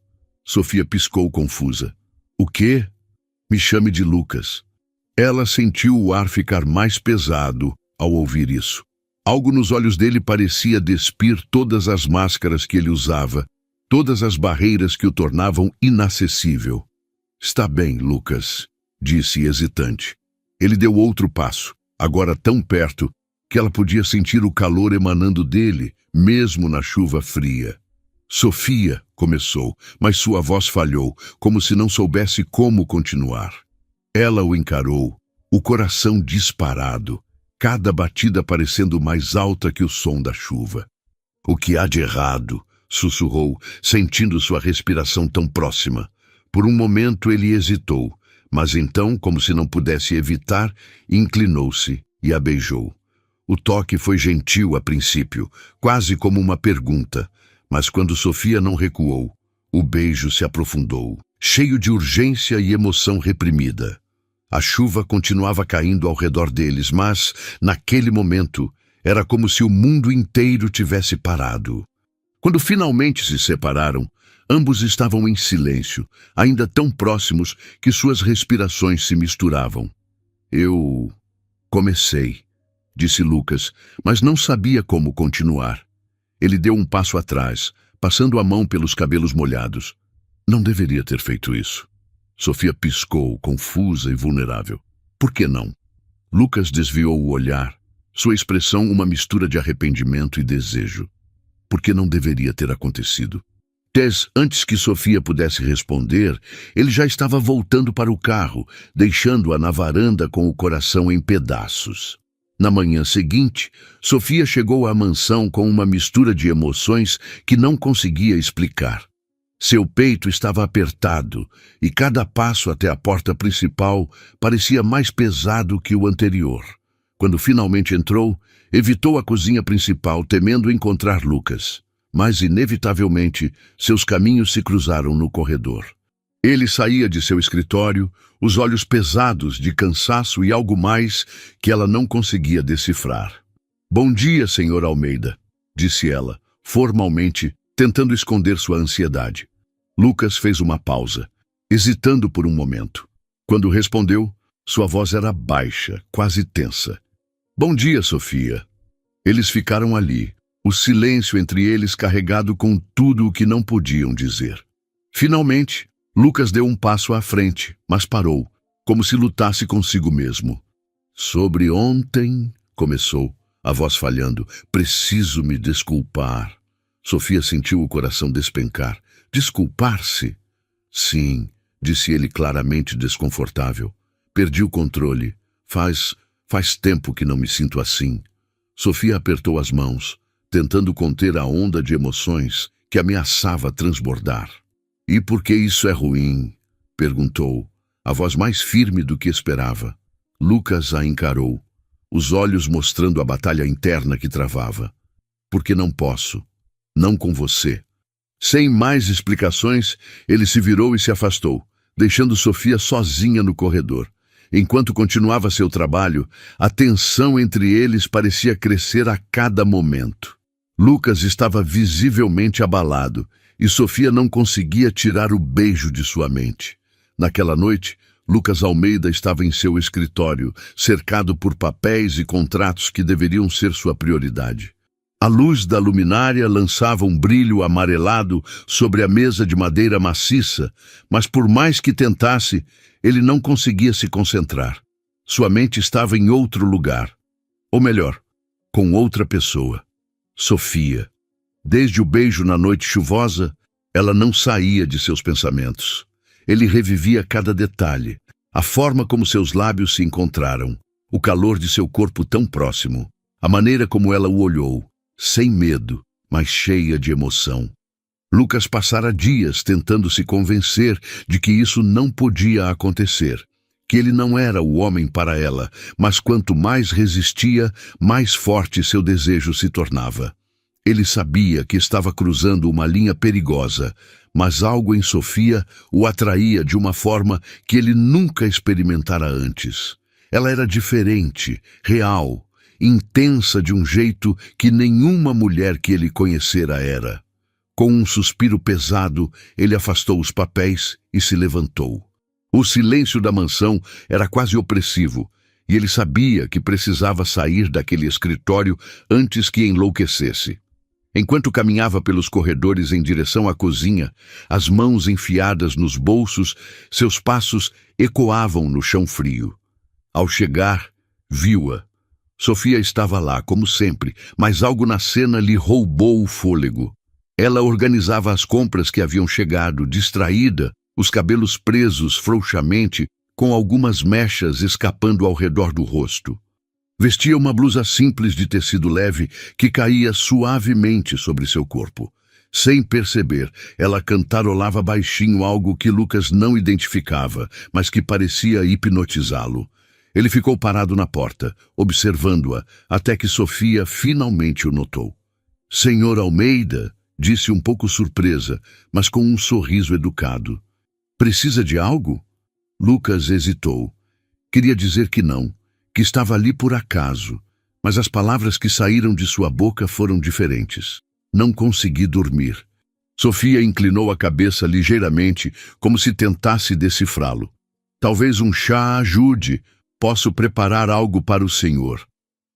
Sofia piscou confusa. "O quê?" "Me chame de Lucas." Ela sentiu o ar ficar mais pesado ao ouvir isso. Algo nos olhos dele parecia despir todas as máscaras que ele usava, todas as barreiras que o tornavam inacessível. "Está bem, Lucas", disse hesitante. Ele deu outro passo, agora tão perto que ela podia sentir o calor emanando dele, mesmo na chuva fria. "Sofia", começou, mas sua voz falhou, como se não soubesse como continuar. Ela o encarou, o coração disparado, cada batida parecendo mais alta que o som da chuva. "O que há de errado?", sussurrou, sentindo sua respiração tão próxima. Por um momento ele hesitou, mas então, como se não pudesse evitar, inclinou-se e a beijou. O toque foi gentil a princípio, quase como uma pergunta, mas quando Sofia não recuou, o beijo se aprofundou, cheio de urgência e emoção reprimida. A chuva continuava caindo ao redor deles, mas, naquele momento, era como se o mundo inteiro tivesse parado. Quando finalmente se separaram, ambos estavam em silêncio, ainda tão próximos que suas respirações se misturavam. Comecei, disse Lucas, mas não sabia como continuar. Ele deu um passo atrás, passando a mão pelos cabelos molhados. Não deveria ter feito isso. Sofia piscou, confusa e vulnerável. Por que não? Lucas desviou o olhar, sua expressão uma mistura de arrependimento e desejo. Por que não deveria ter acontecido? Antes que Sofia pudesse responder, ele já estava voltando para o carro, deixando-a na varanda com o coração em pedaços. Na manhã seguinte, Sofia chegou à mansão com uma mistura de emoções que não conseguia explicar. Seu peito estava apertado e cada passo até a porta principal parecia mais pesado que o anterior. Quando finalmente entrou, evitou a cozinha principal, temendo encontrar Lucas. Mas, inevitavelmente, seus caminhos se cruzaram no corredor. Ele saía de seu escritório, os olhos pesados de cansaço e algo mais que ela não conseguia decifrar. "Bom dia, Sr. Almeida", disse ela, formalmente, tentando esconder sua ansiedade. Lucas fez uma pausa, hesitando por um momento. Quando respondeu, sua voz era baixa, quase tensa. "Bom dia, Sofia." Eles ficaram ali, o silêncio entre eles carregado com tudo o que não podiam dizer. Finalmente, Lucas deu um passo à frente, mas parou, como se lutasse consigo mesmo. "Sobre ontem", começou, a voz falhando, "preciso me desculpar." Sofia sentiu o coração despencar. "Desculpar-se?" "Sim", disse ele claramente desconfortável. "Perdi o controle. Faz tempo que não me sinto assim." Sofia apertou as mãos, tentando conter a onda de emoções que ameaçava transbordar. "E por que isso é ruim?" perguntou, a voz mais firme do que esperava. Lucas a encarou, os olhos mostrando a batalha interna que travava. "Porque não posso. Não com você." Sem mais explicações, ele se virou e se afastou, deixando Sofia sozinha no corredor. Enquanto continuava seu trabalho, a tensão entre eles parecia crescer a cada momento. Lucas estava visivelmente abalado, e Sofia não conseguia tirar o beijo de sua mente. Naquela noite, Lucas Almeida estava em seu escritório, cercado por papéis e contratos que deveriam ser sua prioridade. A luz da luminária lançava um brilho amarelado sobre a mesa de madeira maciça, mas por mais que tentasse, ele não conseguia se concentrar. Sua mente estava em outro lugar. Ou melhor, com outra pessoa. Sofia. Desde o beijo na noite chuvosa, ela não saía de seus pensamentos. Ele revivia cada detalhe, a forma como seus lábios se encontraram, o calor de seu corpo tão próximo, a maneira como ela o olhou, sem medo, mas cheia de emoção. Lucas passara dias tentando se convencer de que isso não podia acontecer, que ele não era o homem para ela, mas quanto mais resistia, mais forte seu desejo se tornava. Ele sabia que estava cruzando uma linha perigosa, mas algo em Sofia o atraía de uma forma que ele nunca experimentara antes. Ela era diferente, real, intensa de um jeito que nenhuma mulher que ele conhecera era. Com um suspiro pesado, ele afastou os papéis e se levantou. O silêncio da mansão era quase opressivo, e ele sabia que precisava sair daquele escritório antes que enlouquecesse. Enquanto caminhava pelos corredores em direção à cozinha, as mãos enfiadas nos bolsos, seus passos ecoavam no chão frio. Ao chegar, viu-a. Sofia estava lá, como sempre, mas algo na cena lhe roubou o fôlego. Ela organizava as compras que haviam chegado, distraída, os cabelos presos frouxamente, com algumas mechas escapando ao redor do rosto. Vestia uma blusa simples de tecido leve que caía suavemente sobre seu corpo. Sem perceber, ela cantarolava baixinho algo que Lucas não identificava, mas que parecia hipnotizá-lo. Ele ficou parado na porta, observando-a, até que Sofia finalmente o notou. "Senhor Almeida", disse um pouco surpresa, mas com um sorriso educado. "Precisa de algo?" Lucas hesitou. Queria dizer que não, que estava ali por acaso, mas as palavras que saíram de sua boca foram diferentes. "Não consegui dormir." Sofia inclinou a cabeça ligeiramente, como se tentasse decifrá-lo. "Talvez um chá ajude." Posso preparar algo para o senhor.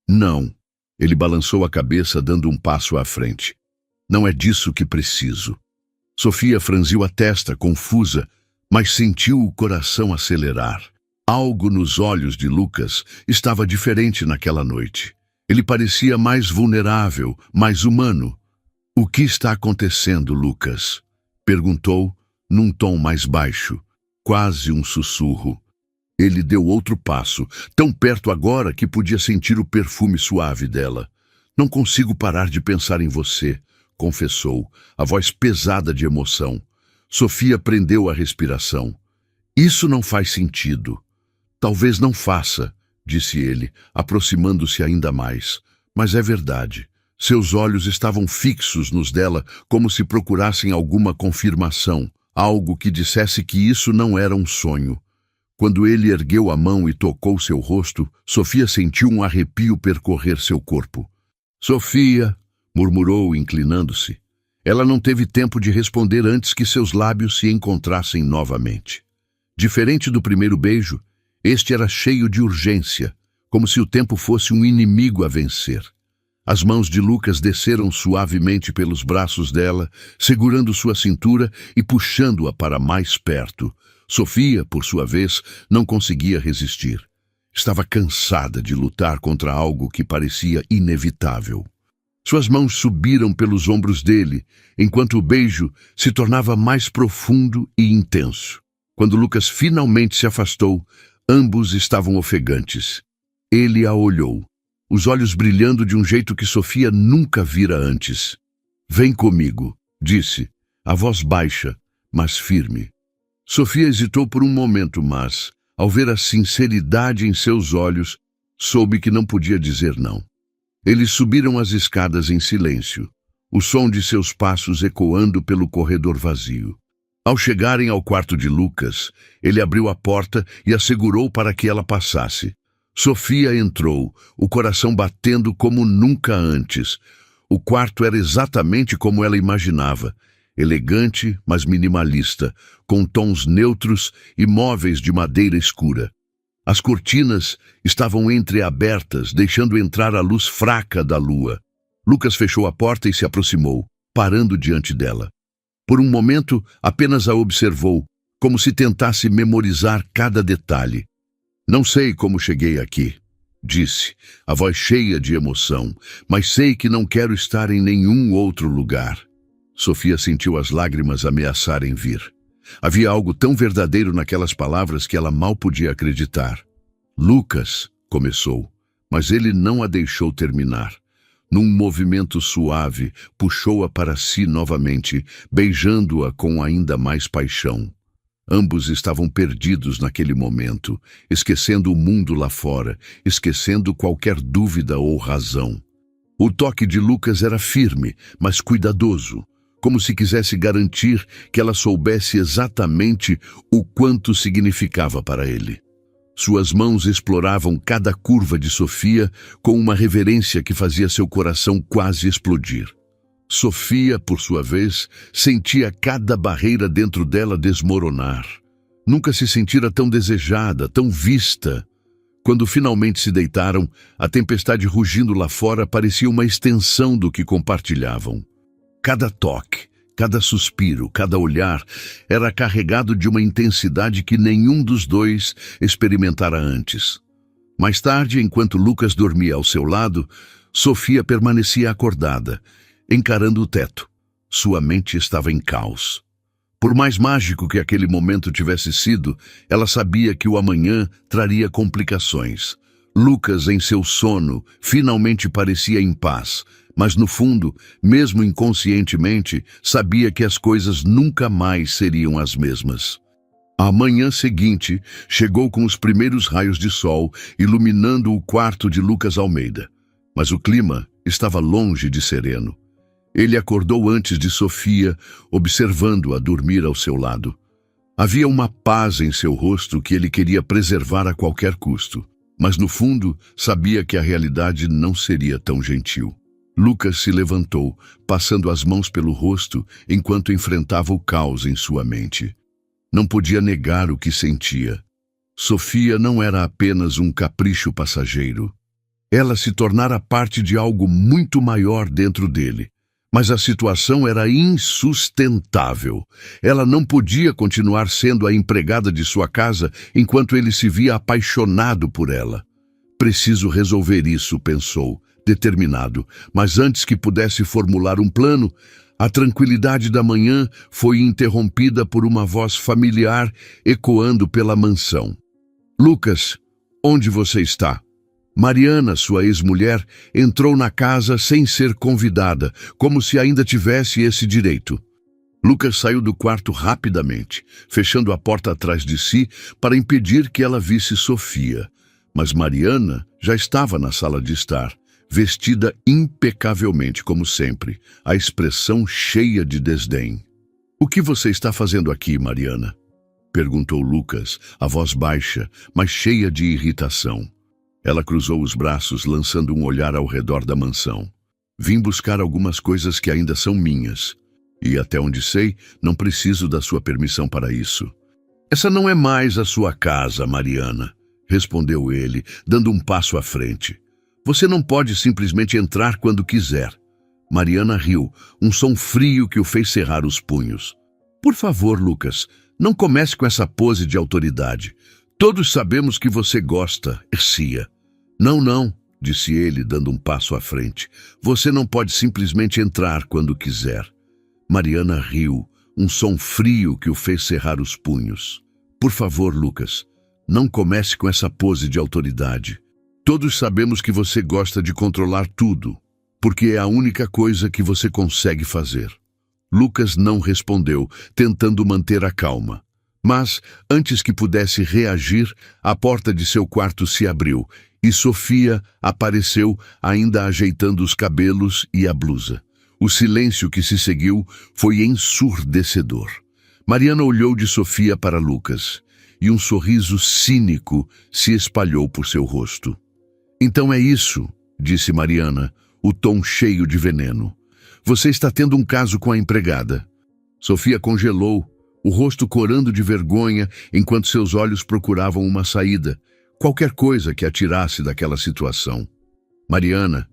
Não. Ele balançou a cabeça, dando um passo à frente. Não é disso que preciso. Sofia franziu a testa, confusa, mas sentiu o coração acelerar. Algo nos olhos de Lucas estava diferente naquela noite. Ele parecia mais vulnerável, mais humano. O que está acontecendo, Lucas? Perguntou, num tom mais baixo, quase um sussurro. Ele deu outro passo, tão perto agora que podia sentir o perfume suave dela. Não consigo parar de pensar em você, confessou, a voz pesada de emoção. Sofia prendeu a respiração. Isso não faz sentido. Talvez não faça, disse ele, aproximando-se ainda mais. Mas é verdade. Seus olhos estavam fixos nos dela, como se procurassem alguma confirmação, algo que dissesse que isso não era um sonho. Quando ele ergueu a mão e tocou seu rosto, Sofia sentiu um arrepio percorrer seu corpo. Sofia, murmurou, inclinando-se. Ela não teve tempo de responder antes que seus lábios se encontrassem novamente. Diferente do primeiro beijo, este era cheio de urgência, como se o tempo fosse um inimigo a vencer. As mãos de Lucas desceram suavemente pelos braços dela, segurando sua cintura e puxando-a para mais perto. Sofia, por sua vez, não conseguia resistir. Estava cansada de lutar contra algo que parecia inevitável. Suas mãos subiram pelos ombros dele, enquanto o beijo se tornava mais profundo e intenso. Quando Lucas finalmente se afastou, ambos estavam ofegantes. Ele a olhou, os olhos brilhando de um jeito que Sofia nunca vira antes. Vem comigo, disse, a voz baixa, mas firme. Sofia hesitou por um momento, mas, ao ver a sinceridade em seus olhos, soube que não podia dizer não. Eles subiram as escadas em silêncio, o som de seus passos ecoando pelo corredor vazio. Ao chegarem ao quarto de Lucas, ele abriu a porta e a segurou para que ela passasse. Sofia entrou, o coração batendo como nunca antes. O quarto era exatamente como ela imaginava, elegante, mas minimalista, com tons neutros e móveis de madeira escura. As cortinas estavam entreabertas, deixando entrar a luz fraca da lua. Lucas fechou a porta e se aproximou, parando diante dela. Por um momento, apenas a observou, como se tentasse memorizar cada detalhe. Não sei como cheguei aqui, disse, a voz cheia de emoção, mas sei que não quero estar em nenhum outro lugar. Sofia sentiu as lágrimas ameaçarem vir. Havia algo tão verdadeiro naquelas palavras que ela mal podia acreditar. Lucas, começou, mas ele não a deixou terminar. Num movimento suave, puxou-a para si novamente, beijando-a com ainda mais paixão. Ambos estavam perdidos naquele momento, esquecendo o mundo lá fora, esquecendo qualquer dúvida ou razão. O toque de Lucas era firme, mas cuidadoso, como se quisesse garantir que ela soubesse exatamente o quanto significava para ele. Suas mãos exploravam cada curva de Sofia com uma reverência que fazia seu coração quase explodir. Sofia, por sua vez, sentia cada barreira dentro dela desmoronar. Nunca se sentira tão desejada, tão vista. Quando finalmente se deitaram, a tempestade rugindo lá fora parecia uma extensão do que compartilhavam. Cada toque, cada suspiro, cada olhar era carregado de uma intensidade que nenhum dos dois experimentara antes. Mais tarde, enquanto Lucas dormia ao seu lado, Sofia permanecia acordada, encarando o teto. Sua mente estava em caos. Por mais mágico que aquele momento tivesse sido, ela sabia que o amanhã traria complicações. Lucas, em seu sono, finalmente parecia em paz, mas no fundo, mesmo inconscientemente, sabia que as coisas nunca mais seriam as mesmas. A manhã seguinte chegou com os primeiros raios de sol iluminando o quarto de Lucas Almeida, mas o clima estava longe de sereno. Ele acordou antes de Sofia, observando-a dormir ao seu lado. Havia uma paz em seu rosto que ele queria preservar a qualquer custo, mas no fundo sabia que a realidade não seria tão gentil. Lucas se levantou, passando as mãos pelo rosto enquanto enfrentava o caos em sua mente. Não podia negar o que sentia. Sofia não era apenas um capricho passageiro. Ela se tornara parte de algo muito maior dentro dele. Mas a situação era insustentável. Ela não podia continuar sendo a empregada de sua casa enquanto ele se via apaixonado por ela. Preciso resolver isso, pensou, determinado. Mas antes que pudesse formular um plano, a tranquilidade da manhã foi interrompida por uma voz familiar ecoando pela mansão. Lucas, onde você está? Mariana, sua ex-mulher, entrou na casa sem ser convidada, como se ainda tivesse esse direito. Lucas saiu do quarto rapidamente, fechando a porta atrás de si para impedir que ela visse Sofia. Mas Mariana já estava na sala de estar, vestida impecavelmente como sempre, a expressão cheia de desdém. "O que você está fazendo aqui, Mariana?" perguntou Lucas, a voz baixa, mas cheia de irritação. Ela cruzou os braços, lançando um olhar ao redor da mansão. "Vim buscar algumas coisas que ainda são minhas. E até onde sei, não preciso da sua permissão para isso." "Essa não é mais a sua casa, Mariana", respondeu ele, dando um passo à frente. "Você não pode simplesmente entrar quando quiser." Mariana riu, um som frio que o fez cerrar os punhos. "Por favor, Lucas, não comece com essa pose de autoridade. Todos sabemos que você gosta, Ercia." Não, disse ele, dando um passo à frente. "Você não pode simplesmente entrar quando quiser." Mariana riu, um som frio que o fez cerrar os punhos. "Por favor, Lucas, não comece com essa pose de autoridade. Todos sabemos que você gosta de controlar tudo, porque é a única coisa que você consegue fazer." Lucas não respondeu, tentando manter a calma. Mas, antes que pudesse reagir, a porta de seu quarto se abriu e Sofia apareceu, ainda ajeitando os cabelos e a blusa. O silêncio que se seguiu foi ensurdecedor. Mariana olhou de Sofia para Lucas e um sorriso cínico se espalhou por seu rosto. "Então é isso", disse Mariana, o tom cheio de veneno. "Você está tendo um caso com a empregada." Sofia congelou, o rosto corando de vergonha enquanto seus olhos procuravam uma saída, qualquer coisa que a tirasse daquela situação. "Mariana,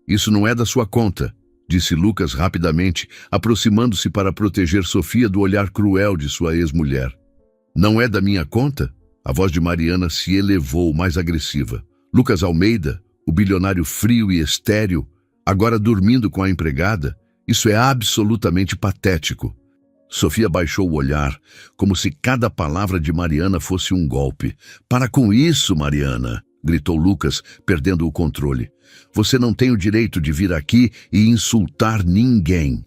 isso não é da sua conta", disse Lucas rapidamente, aproximando-se para proteger Sofia do olhar cruel de sua ex-mulher. "Não é da minha conta?" A voz de Mariana se elevou, mais agressiva. "Lucas Almeida, o bilionário frio e estéril, agora dormindo com a empregada? Isso é absolutamente patético." Sofia baixou o olhar, como se cada palavra de Mariana fosse um golpe. "Para com isso, Mariana!" gritou Lucas, perdendo o controle. "Você não tem o direito de vir aqui e insultar ninguém."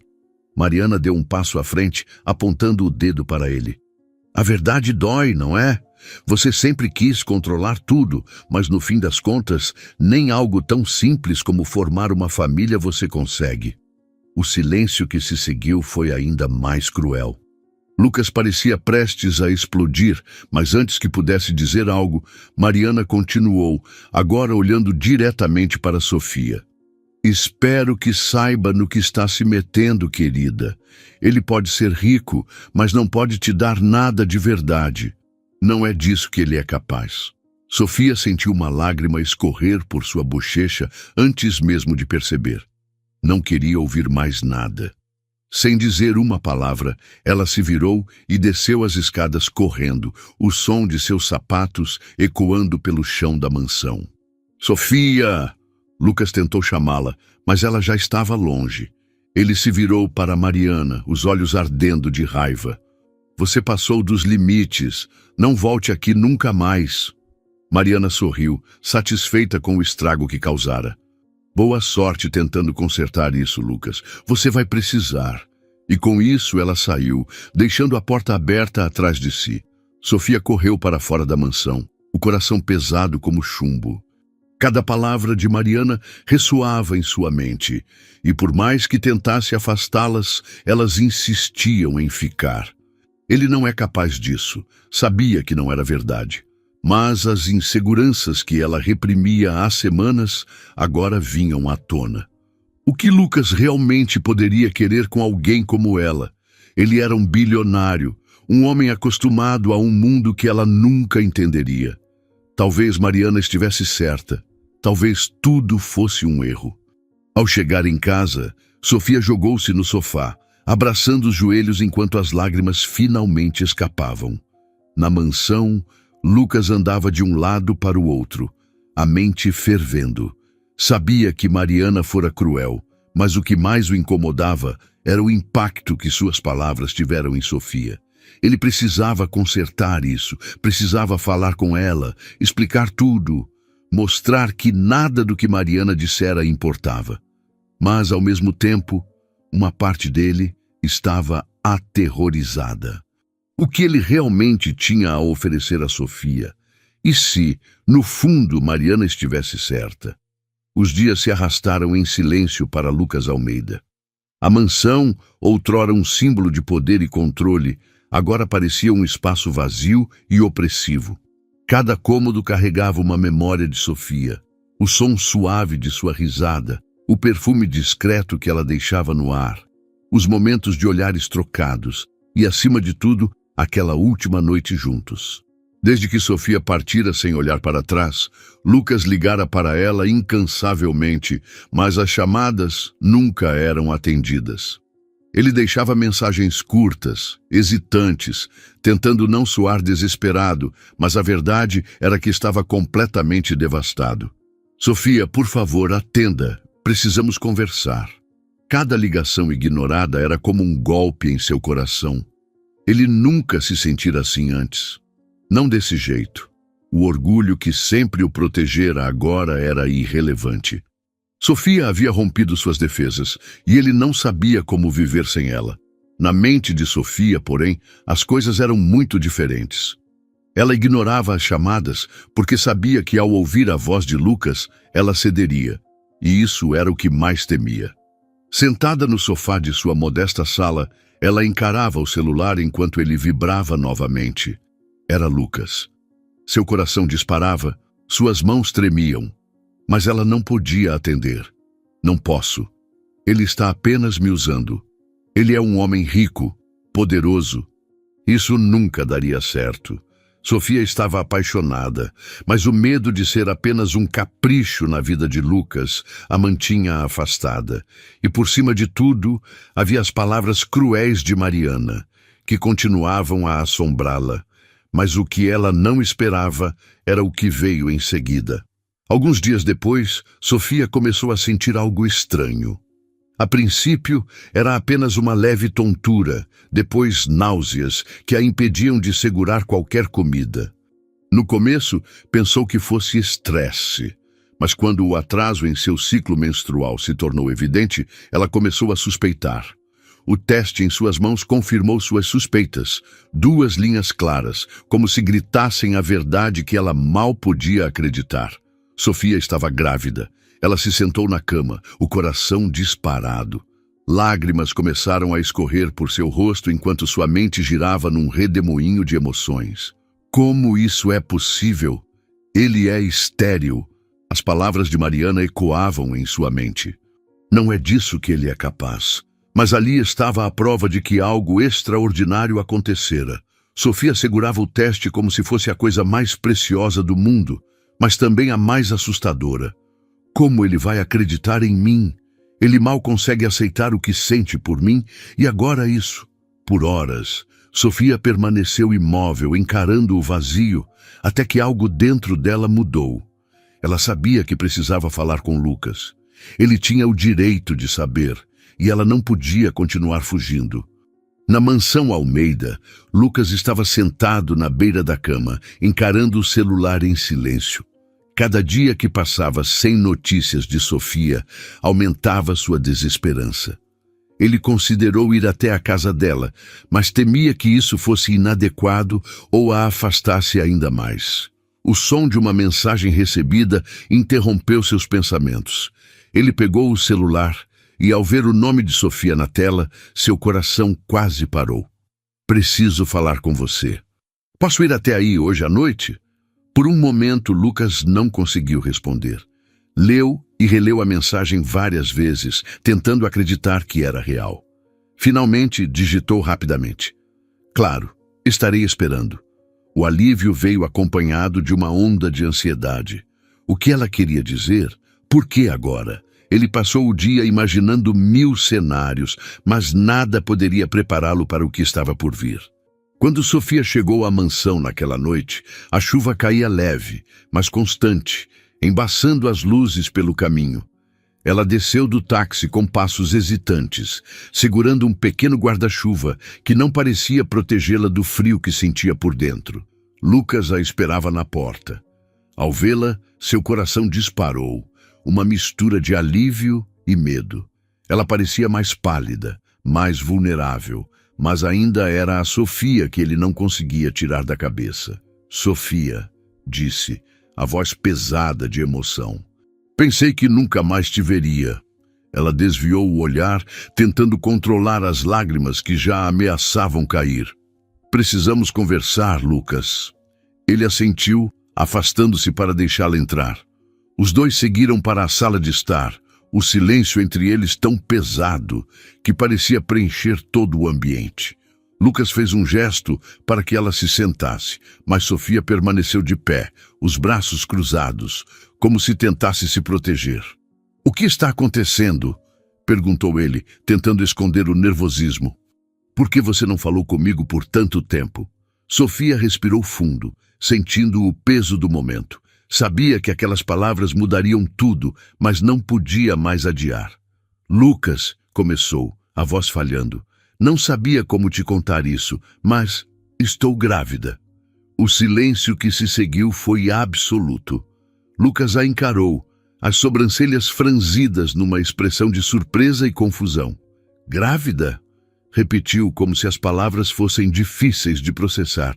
Mariana deu um passo à frente, apontando o dedo para ele. "A verdade dói, não é? Você sempre quis controlar tudo, mas no fim das contas, nem algo tão simples como formar uma família você consegue." O silêncio que se seguiu foi ainda mais cruel. Lucas parecia prestes a explodir, mas antes que pudesse dizer algo, Mariana continuou, agora olhando diretamente para Sofia. "Espero que saiba no que está se metendo, querida. Ele pode ser rico, mas não pode te dar nada de verdade. Não é disso que ele é capaz." Sofia sentiu uma lágrima escorrer por sua bochecha antes mesmo de perceber. Não queria ouvir mais nada. Sem dizer uma palavra, ela se virou e desceu as escadas correndo, o som de seus sapatos ecoando pelo chão da mansão. "Sofia!" Lucas tentou chamá-la, mas ela já estava longe. Ele se virou para Mariana, os olhos ardendo de raiva. "Você passou dos limites. Não volte aqui nunca mais." Mariana sorriu, satisfeita com o estrago que causara. "Boa sorte tentando consertar isso, Lucas. Você vai precisar." E com isso ela saiu, deixando a porta aberta atrás de si. Sofia correu para fora da mansão, o coração pesado como chumbo. Cada palavra de Mariana ressoava em sua mente, e por mais que tentasse afastá-las, elas insistiam em ficar. Ele não é capaz disso, sabia que não era verdade. Mas as inseguranças que ela reprimia há semanas agora vinham à tona. O que Lucas realmente poderia querer com alguém como ela? Ele era um bilionário, Um homem acostumado a um mundo que ela nunca entenderia. Talvez Mariana estivesse certa. Talvez tudo fosse um erro. Ao chegar em casa, Sofia jogou-se no sofá, abraçando os joelhos enquanto as lágrimas finalmente escapavam. Na mansão, Lucas andava de um lado para o outro, a mente fervendo. Sabia que Mariana fora cruel, mas o que mais o incomodava era o impacto que suas palavras tiveram em Sofia. Ele precisava consertar isso, precisava falar com ela, explicar tudo, mostrar que nada do que Mariana dissera importava. Mas, ao mesmo tempo, uma parte dele estava aterrorizada. O que ele realmente tinha a oferecer a Sofia? E se, no fundo, Mariana estivesse certa? Os dias se arrastaram em silêncio para Lucas Almeida. A mansão, outrora um símbolo de poder e controle, agora parecia um espaço vazio e opressivo. Cada cômodo carregava uma memória de Sofia, o som suave de sua risada, o perfume discreto que ela deixava no ar, os momentos de olhares trocados e, acima de tudo, aquela última noite juntos. Desde que Sofia partira sem olhar para trás, Lucas ligara para ela incansavelmente, mas as chamadas nunca eram atendidas. Ele deixava mensagens curtas, hesitantes, tentando não soar desesperado, mas a verdade era que estava completamente devastado. Sofia, por favor, atenda. Precisamos conversar. Cada ligação ignorada era como um golpe em seu coração. Ele nunca se sentira assim antes. Não desse jeito. O orgulho que sempre o protegera agora era irrelevante. Sofia havia rompido suas defesas e ele não sabia como viver sem ela. Na mente de Sofia, porém, as coisas eram muito diferentes. Ela ignorava as chamadas porque sabia que ao ouvir a voz de Lucas, ela cederia. E isso era o que mais temia. Sentada no sofá de sua modesta sala, ela encarava o celular enquanto ele vibrava novamente. Era Lucas. Seu coração disparava, suas mãos tremiam. Mas ela não podia atender. Não posso. Ele está apenas me usando. Ele é um homem rico, poderoso. Isso nunca daria certo. Sofia estava apaixonada, mas o medo de ser apenas um capricho na vida de Lucas a mantinha afastada. E por cima de tudo, havia as palavras cruéis de Mariana, que continuavam a assombrá-la. Mas o que ela não esperava era o que veio em seguida. Alguns dias depois, Sofia começou a sentir algo estranho. A princípio, era apenas uma leve tontura, depois náuseas, que a impediam de segurar qualquer comida. No começo, pensou que fosse estresse, mas quando o atraso em seu ciclo menstrual se tornou evidente, ela começou a suspeitar. O teste em suas mãos confirmou suas suspeitas, 2 linhas claras, como se gritassem a verdade que ela mal podia acreditar. Sofia estava grávida. Ela se sentou na cama, o coração disparado. Lágrimas começaram a escorrer por seu rosto enquanto sua mente girava num redemoinho de emoções. Como isso é possível? Ele é estéril. As palavras de Mariana ecoavam em sua mente. Não é disso que ele é capaz. Mas ali estava a prova de que algo extraordinário acontecera. Sofia segurava o teste como se fosse a coisa mais preciosa do mundo, mas também a mais assustadora. Como ele vai acreditar em mim? Ele mal consegue aceitar o que sente por mim, e agora isso. Por horas, Sofia permaneceu imóvel, encarando o vazio, até que algo dentro dela mudou. Ela sabia que precisava falar com Lucas. Ele tinha o direito de saber, e ela não podia continuar fugindo. Na mansão Almeida, Lucas estava sentado na beira da cama, encarando o celular em silêncio. Cada dia que passava sem notícias de Sofia, aumentava sua desesperança. Ele considerou ir até a casa dela, mas temia que isso fosse inadequado ou a afastasse ainda mais. O som de uma mensagem recebida interrompeu seus pensamentos. Ele pegou o celular e, ao ver o nome de Sofia na tela, seu coração quase parou. Preciso falar com você. Posso ir até aí hoje à noite? Por um momento, Lucas não conseguiu responder. Leu e releu a mensagem várias vezes, tentando acreditar que era real. Finalmente, digitou rapidamente. Claro, Estarei esperando. O alívio veio acompanhado de uma onda de ansiedade. O que ela queria dizer? Por que agora? Ele passou o dia imaginando 1000 cenários, mas nada poderia prepará-lo para o que estava por vir. Quando Sofia chegou à mansão naquela noite, a chuva caía leve, mas constante, embaçando as luzes pelo caminho. Ela desceu do táxi com passos hesitantes, segurando um pequeno guarda-chuva que não parecia protegê-la do frio que sentia por dentro. Lucas a esperava na porta. Ao vê-la, seu coração disparou, uma mistura de alívio e medo. Ela parecia mais pálida, mais vulnerável, mas ainda era a Sofia que ele não conseguia tirar da cabeça. Sofia, disse, a voz pesada de emoção. Pensei que nunca mais te veria. Ela desviou o olhar, tentando controlar as lágrimas que já ameaçavam cair. Precisamos conversar, Lucas. Ele assentiu, afastando-se para deixá-la entrar. Os dois seguiram para a sala de estar, o silêncio entre eles tão pesado que parecia preencher todo o ambiente. Lucas fez um gesto para que ela se sentasse, mas Sofia permaneceu de pé, os braços cruzados, como se tentasse se proteger. "O que está acontecendo?" perguntou ele, tentando esconder o nervosismo. "Por que você não falou comigo por tanto tempo?" Sofia respirou fundo, sentindo o peso do momento. Sabia que aquelas palavras mudariam tudo, mas não podia mais adiar. "Lucas", começou, a voz falhando, "não sabia como te contar isso, mas estou grávida." O silêncio que se seguiu foi absoluto. Lucas a encarou, as sobrancelhas franzidas numa expressão de surpresa e confusão. "Grávida?" repetiu como se as palavras fossem difíceis de processar.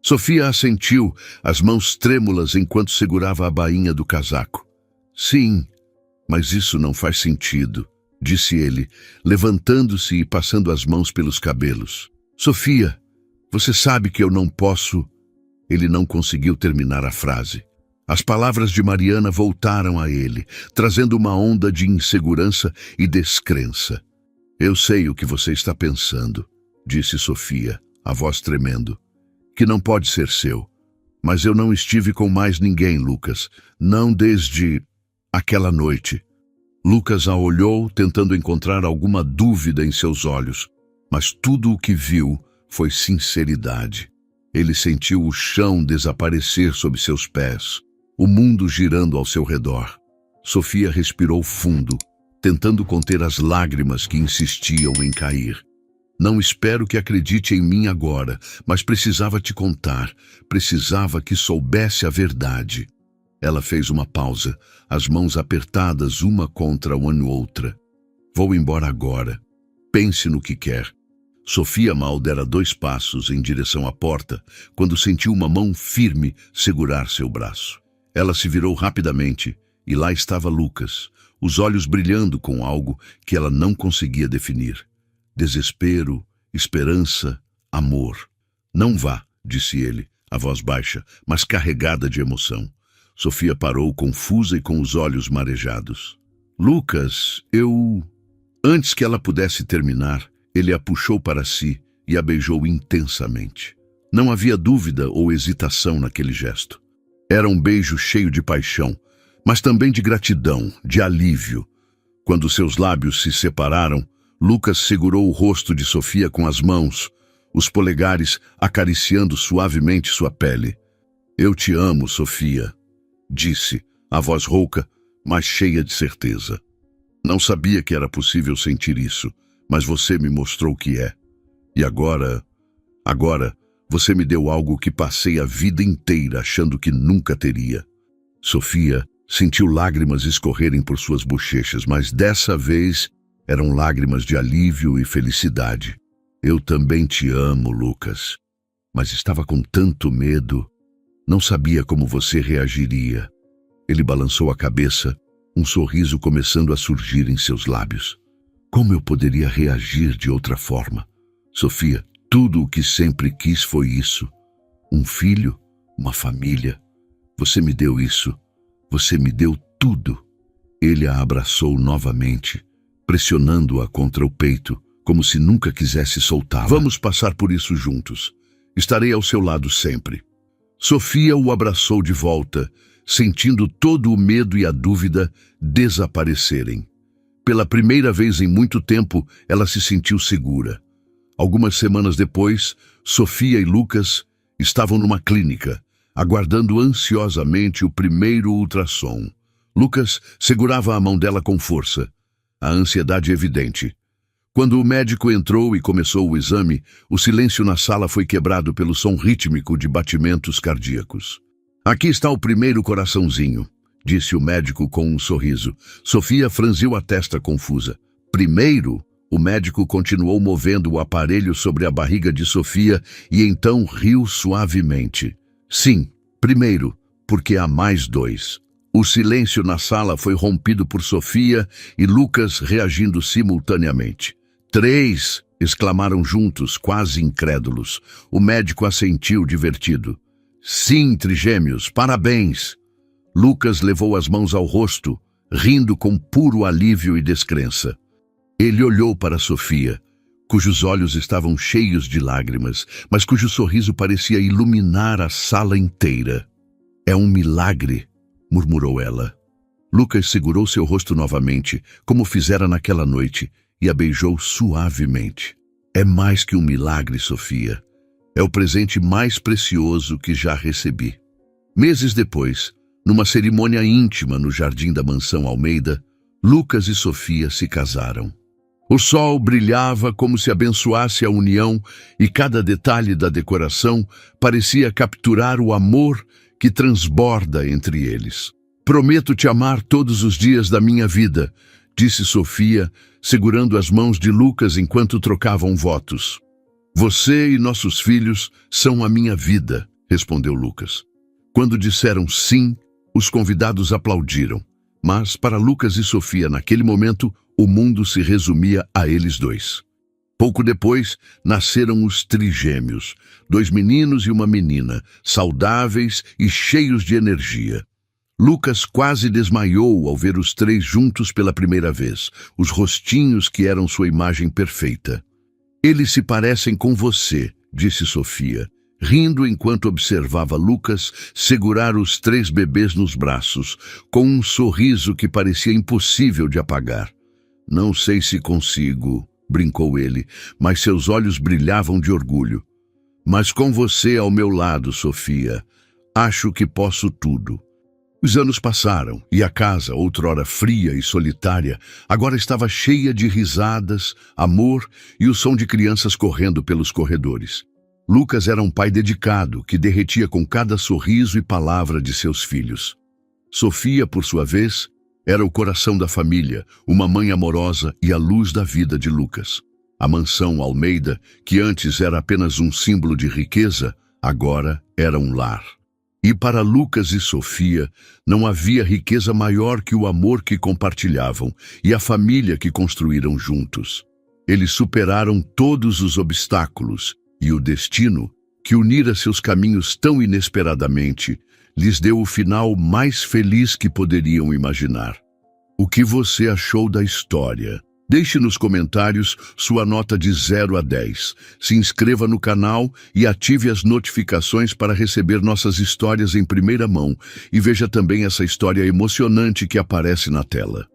Sofia assentiu, as mãos trêmulas enquanto segurava a bainha do casaco. "Sim, mas isso não faz sentido", disse ele, levantando-se e passando as mãos pelos cabelos. "Sofia, você sabe que eu não posso..." Ele não conseguiu terminar a frase. As palavras de Mariana voltaram a ele, trazendo uma onda de insegurança e descrença. "Eu sei o que você está pensando", disse Sofia, a voz tremendo. "Que não pode ser seu. Mas eu não estive com mais ninguém, Lucas. Não desde aquela noite." Lucas a olhou, tentando encontrar alguma dúvida em seus olhos, mas tudo o que viu foi sinceridade. Ele sentiu o chão desaparecer sob seus pés, o mundo girando ao seu redor. Sofia respirou fundo, tentando conter as lágrimas que insistiam em cair. "Não espero que acredite em mim agora, mas precisava te contar. Precisava que soubesse a verdade." Ela fez uma pausa, as mãos apertadas uma contra a outra. "Vou embora agora. Pense no que quer." Sofia mal dera 2 passos em direção à porta, quando sentiu uma mão firme segurar seu braço. Ela se virou rapidamente, e lá estava Lucas, os olhos brilhando com algo que ela não conseguia definir. Desespero, esperança, amor. "Não vá", disse ele, a voz baixa, mas carregada de emoção. Sofia parou confusa e com os olhos marejados. "Lucas, eu..." Antes que ela pudesse terminar, ele a puxou para si e a beijou intensamente. Não havia dúvida ou hesitação naquele gesto. Era um beijo cheio de paixão, mas também de gratidão, de alívio. Quando seus lábios se separaram, Lucas segurou o rosto de Sofia com as mãos, os polegares acariciando suavemente sua pele. "Eu te amo, Sofia", disse, a voz rouca, mas cheia de certeza. "Não sabia que era possível sentir isso, mas você me mostrou que é. E agora você me deu algo que passei a vida inteira achando que nunca teria." Sofia sentiu lágrimas escorrerem por suas bochechas, mas dessa vez eram lágrimas de alívio e felicidade. "Eu também te amo, Lucas. Mas estava com tanto medo. Não sabia como você reagiria." Ele balançou a cabeça, um sorriso começando a surgir em seus lábios. "Como eu poderia reagir de outra forma? Sofia, tudo o que sempre quis foi isso. Um filho, uma família. Você me deu isso. Você me deu tudo." Ele a abraçou novamente, pressionando-a contra o peito, como se nunca quisesse soltá-la. "Vamos passar por isso juntos. Estarei ao seu lado sempre. Sofia o abraçou de volta, sentindo todo o medo e a dúvida desaparecerem. Pela primeira vez em muito tempo, ela se sentiu segura. Algumas semanas depois, Sofia e Lucas estavam numa clínica, aguardando ansiosamente o primeiro ultrassom. Lucas segurava a mão dela com força, a ansiedade evidente. Quando o médico entrou e começou o exame, o silêncio na sala foi quebrado pelo som rítmico de batimentos cardíacos. Aqui está o primeiro coraçãozinho, disse o médico com um sorriso. Sofia franziu a testa confusa. Primeiro? O médico continuou movendo o aparelho sobre a barriga de Sofia e então riu suavemente. Sim, primeiro, porque há mais 2. O silêncio na sala foi rompido por Sofia e Lucas reagindo simultaneamente. 3! Exclamaram juntos, quase incrédulos. O médico assentiu, divertido. Sim, trigêmeos, parabéns! Lucas levou as mãos ao rosto, rindo com puro alívio e descrença. Ele olhou para Sofia, cujos olhos estavam cheios de lágrimas, mas cujo sorriso parecia iluminar a sala inteira. É um milagre, murmurou ela. Lucas segurou seu rosto novamente, como fizera naquela noite, e a beijou suavemente. É mais que um milagre, Sofia. É o presente mais precioso que já recebi. Meses depois, numa cerimônia íntima no jardim da mansão Almeida, Lucas e Sofia se casaram. O sol brilhava como se abençoasse a união e cada detalhe da decoração parecia capturar o amor que transborda entre eles. Prometo te amar todos os dias da minha vida, disse Sofia, segurando as mãos de Lucas enquanto trocavam votos. Você e nossos filhos são a minha vida, respondeu Lucas. Quando disseram sim, os convidados aplaudiram. Mas, para Lucas e Sofia, naquele momento, o mundo se resumia a eles 2. Pouco depois, nasceram os trigêmeos, 2 meninos e uma menina, saudáveis e cheios de energia. Lucas quase desmaiou ao ver os 3 juntos pela primeira vez, os rostinhos que eram sua imagem perfeita. Eles se parecem com você, disse Sofia, rindo enquanto observava Lucas segurar os 3 bebês nos braços, com um sorriso que parecia impossível de apagar. Não sei se consigo, brincou ele, mas seus olhos brilhavam de orgulho. Mas com você ao meu lado, Sofia, acho que posso tudo. Os anos passaram e a casa, outrora fria e solitária, agora estava cheia de risadas, amor e o som de crianças correndo pelos corredores. Lucas era um pai dedicado que derretia com cada sorriso e palavra de seus filhos. Sofia, por sua vez, era o coração da família, uma mãe amorosa e a luz da vida de Lucas. A mansão Almeida, que antes era apenas um símbolo de riqueza, agora era um lar. E para Lucas e Sofia, não havia riqueza maior que o amor que compartilhavam e a família que construíram juntos. Eles superaram todos os obstáculos e o destino, que unira seus caminhos tão inesperadamente, lhes deu o final mais feliz que poderiam imaginar. O que você achou da história? Deixe nos comentários sua nota de 0 a 10. Se inscreva no canal e ative as notificações para receber nossas histórias em primeira mão e veja também essa história emocionante que aparece na tela.